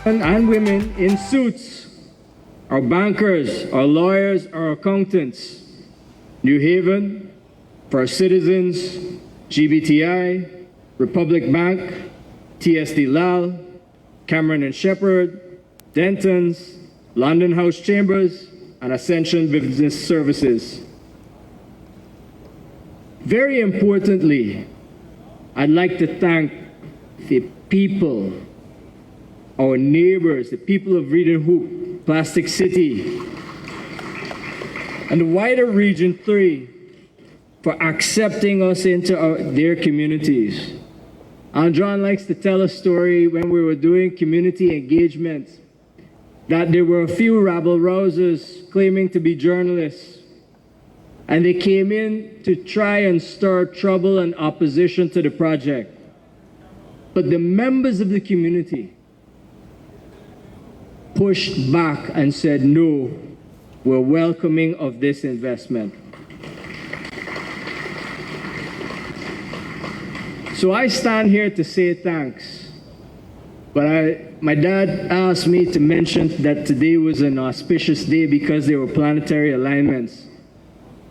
K: and women in suits, our bankers, our lawyers, our accountants, New Haven, for our citizens, GBTI, Republic Bank, TSD Lal, Cameron and Shepherd, Denton's, London House Chambers, and Ascension Business Services. Very importantly, I'd like to thank the people, our neighbors, the people of Vreed-en-Hoop, Plastic City, and the wider Region 3 for accepting us into their communities. And John likes to tell a story when we were doing community engagement that there were a few rabble-rousers claiming to be journalists, and they came in to try and stir trouble and opposition to the project. But the members of the community pushed back and said, no, we're welcoming of this investment. So I stand here to say thanks. But my dad asked me to mention that today was an auspicious day because there were planetary alignments.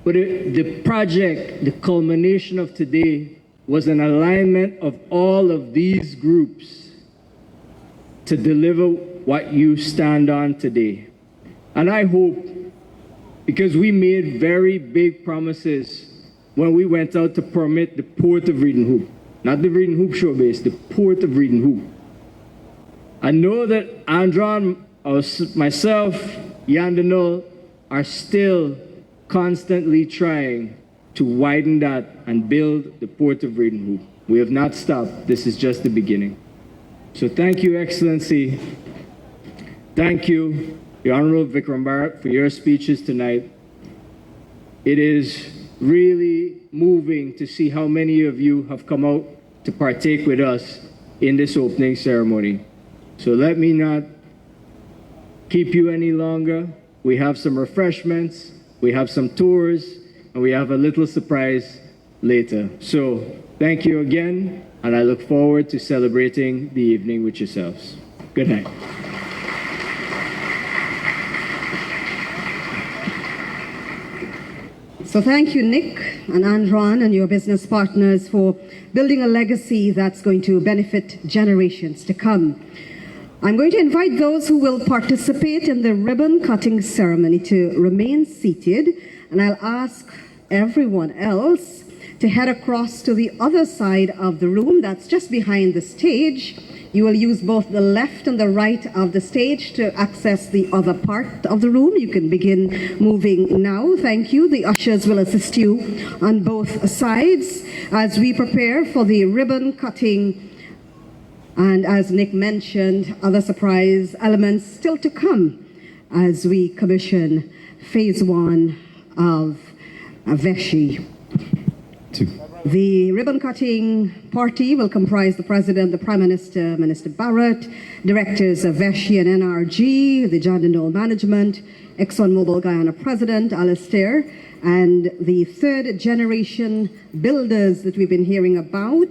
K: But the project, the culmination of today, was an alignment of all of these groups to deliver what you stand on today. And I hope, because we made very big promises when we went out to permit the port of Vreed-en-Hoop, not the Vreed-en-Hoop Shorebase, the port of Vreed-en-Hoop. I know that Andron, myself, Yandanol, are still constantly trying to widen that and build the port of Vreed-en-Hoop. We have not stopped. This is just the beginning. So thank you, Excellency. Thank you, the Honorable Vikram Bharat, for your speeches tonight. It is really moving to see how many of you have come out to partake with us in this opening ceremony. So let me not keep you any longer. We have some refreshments, we have some tours, and we have a little surprise later. So thank you again, and I look forward to celebrating the evening with yourselves. Good night.
A: So thank you, Nick and Andron and your business partners for building a legacy that's going to benefit generations to come. I'm going to invite those who will participate in the ribbon-cutting ceremony to remain seated, and I'll ask everyone else to head across to the other side of the room that's just behind the stage. You will use both the left and the right of the stage to access the other part of the room. You can begin moving now. Thank you. The ushers will assist you on both sides as we prepare for the ribbon cutting. And as Nick mentioned, other surprise elements still to come as we commission phase 1 of Veshi. The ribbon-cutting party will comprise the President, the Prime Minister, Minister Barrett, directors of Veshi and NRG, the John Dole Management, ExxonMobil Guyana President, Alastair, and the third generation builders that we've been hearing about,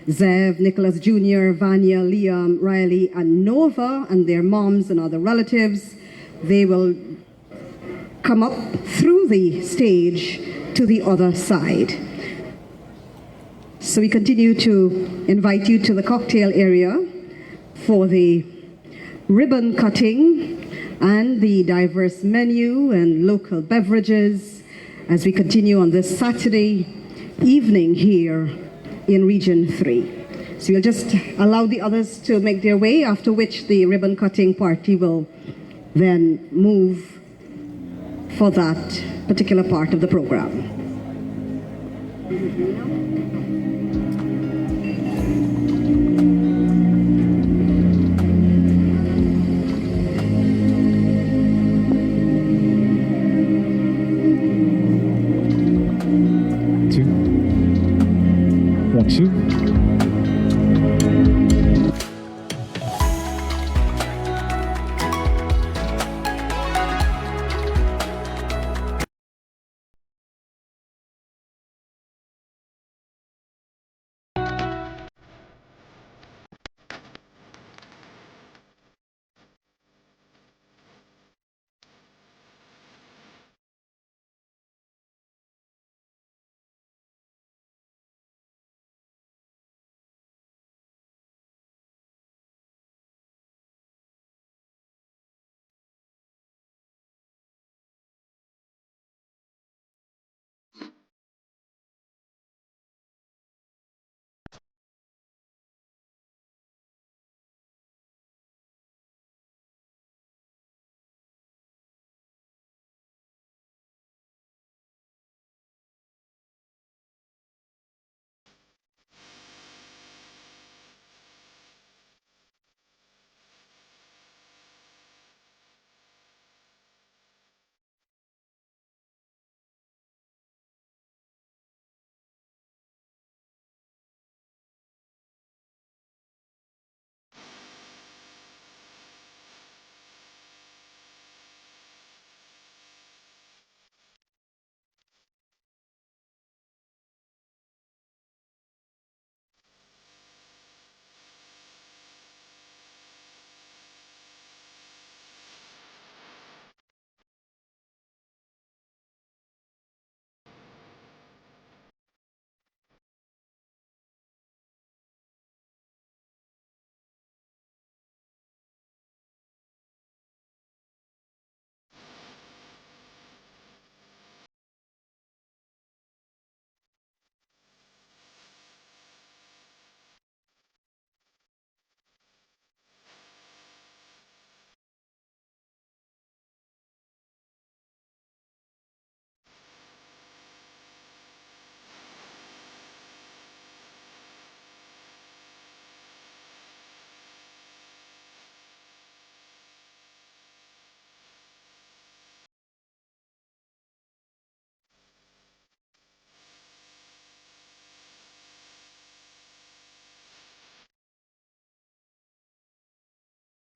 A: Zev, Nicholas Jr., Vanya, Liam, Riley, and Nova, and their moms and other relatives. They will come up through the stage to the other side. So we continue to invite you to the cocktail area for the ribbon cutting and the diverse menu and local beverages as we continue on this Saturday evening here in Region 3. So we'll just allow the others to make their way, after which the ribbon cutting party will then move for that particular part of the program.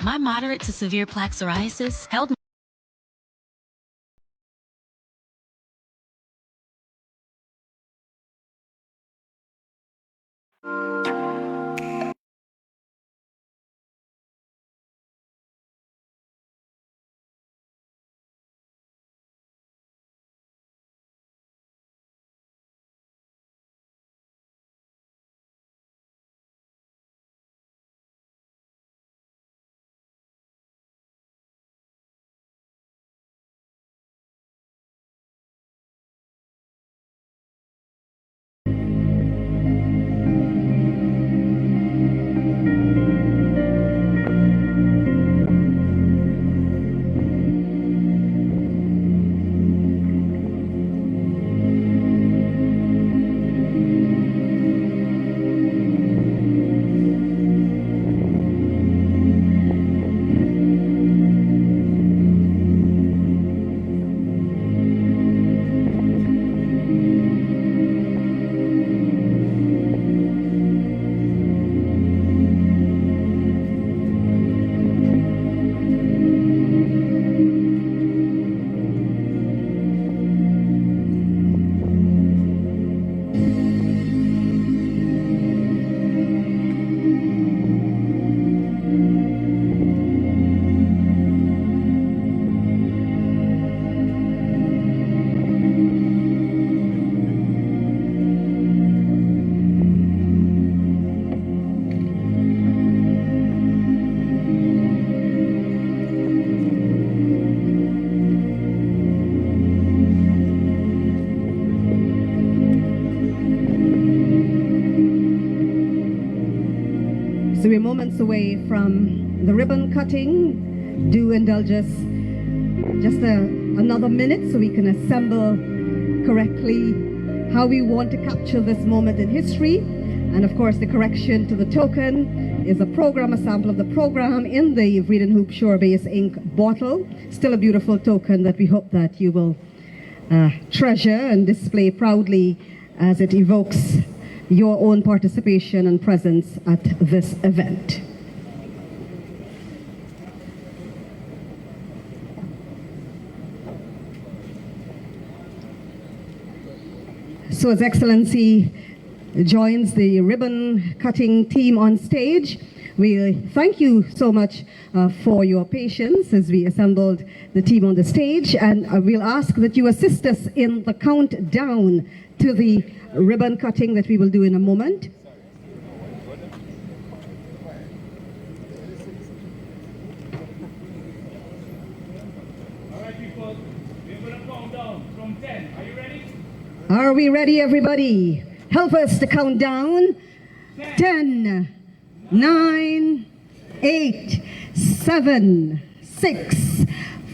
M: My moderate to severe plaque psoriasis held
A: So we're moments away from the ribbon cutting. Do indulge us just another minute so we can assemble correctly how we want to capture this moment in history. And of course, the correction to the token is a sample of the program in the Vreed-en-Hoop Shorebase Inc. bottle. Still a beautiful token that we hope that you will treasure and display proudly as it evokes your own participation and presence at this event. So His Excellency joins the ribbon cutting team on stage. We thank you so much for your patience as we assembled the team on the stage, and we'll ask that you assist us in the countdown to the ribbon cutting that we will do in a moment.
E: All right, people, we're going to count down from 10. Are you ready?
A: Are we ready, everybody? Help us to count down. 10, 9, 8, 7, 6,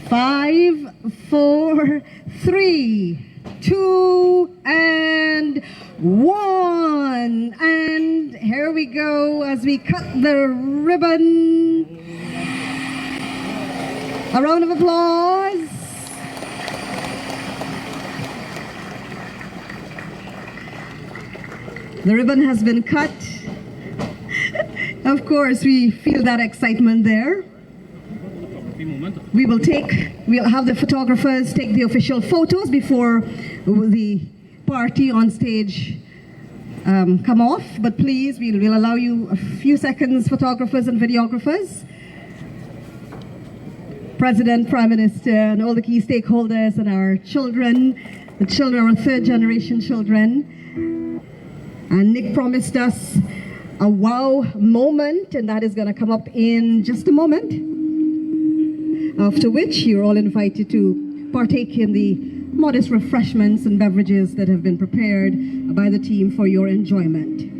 A: 5, 4, 3, 2, and 1. And here we go as we cut the ribbon. A round of applause. The ribbon has been cut. Of course, we feel that excitement there. We'll have the photographers take the official photos before the party on stage come off. But please, we'll allow you a few seconds, photographers and videographers. President, Prime Minister, and all the key stakeholders and our children, our third generation children. And Nick promised us a wow moment, and that is going to come up in just a moment. After which, you're all invited to partake in the modest refreshments and beverages that have been prepared by the team for your enjoyment.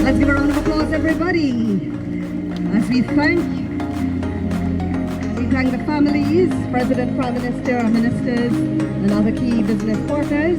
A: Let's give a round of applause, everybody, as we thank the families, President, Prime Minister, our ministers, and other key business partners.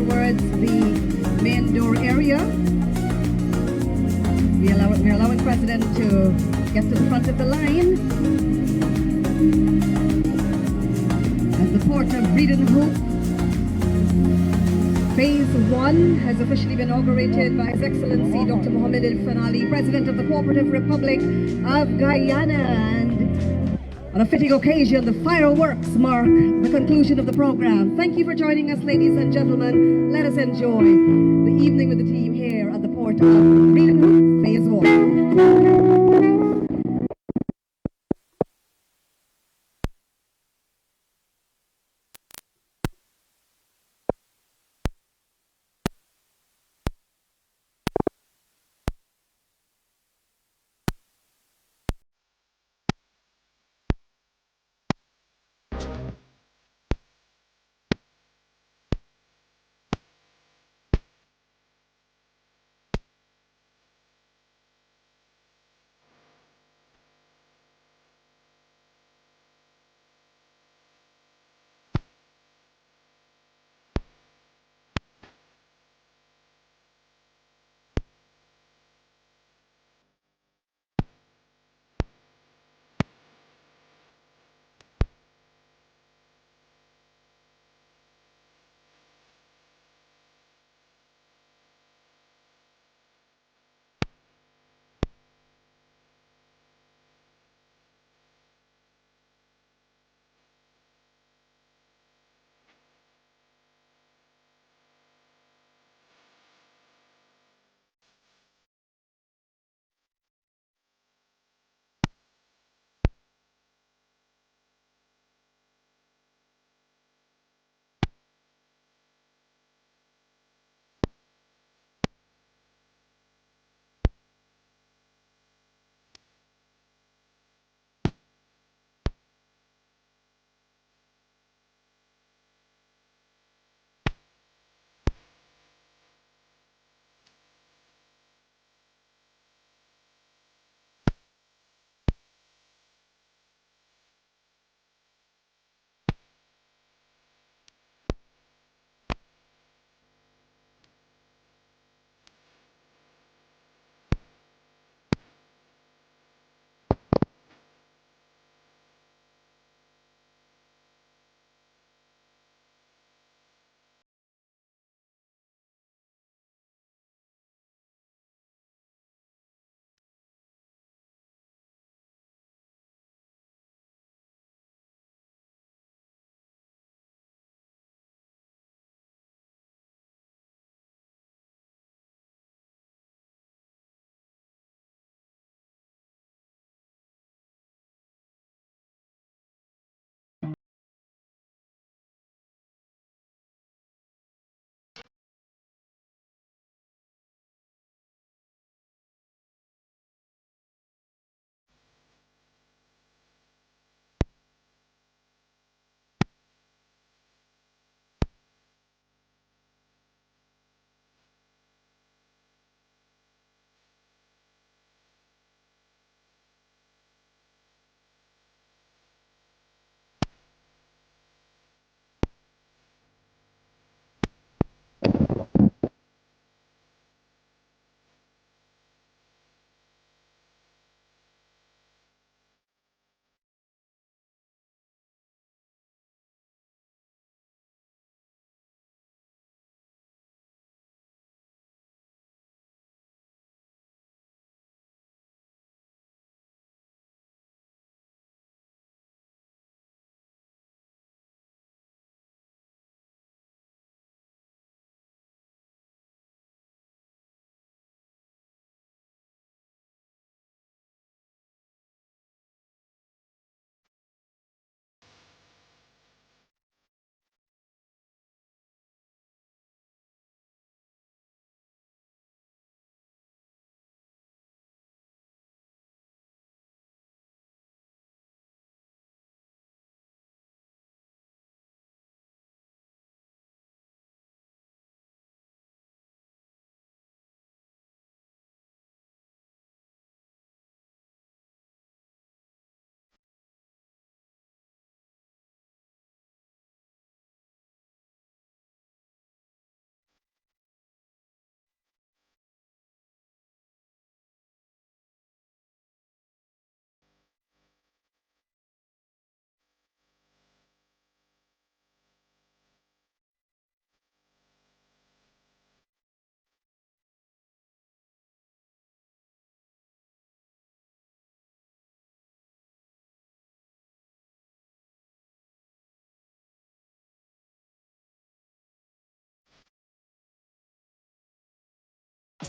A: towards the main door area. We're allowing President to get to the front of the line. As the port of Vreed-en-Hoop Phase 1 has officially been inaugurated by His Excellency Dr. Mohammed El-Fanali, President of the Cooperative Republic of Guyana. And on a fitting occasion, the fireworks mark the conclusion of the program. Thank you for joining us, ladies and gentlemen. Let us enjoy the evening with the team here at the port of Vreed-en-Hoop Phase 1.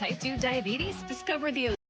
N: type 2 diabetes? Discover the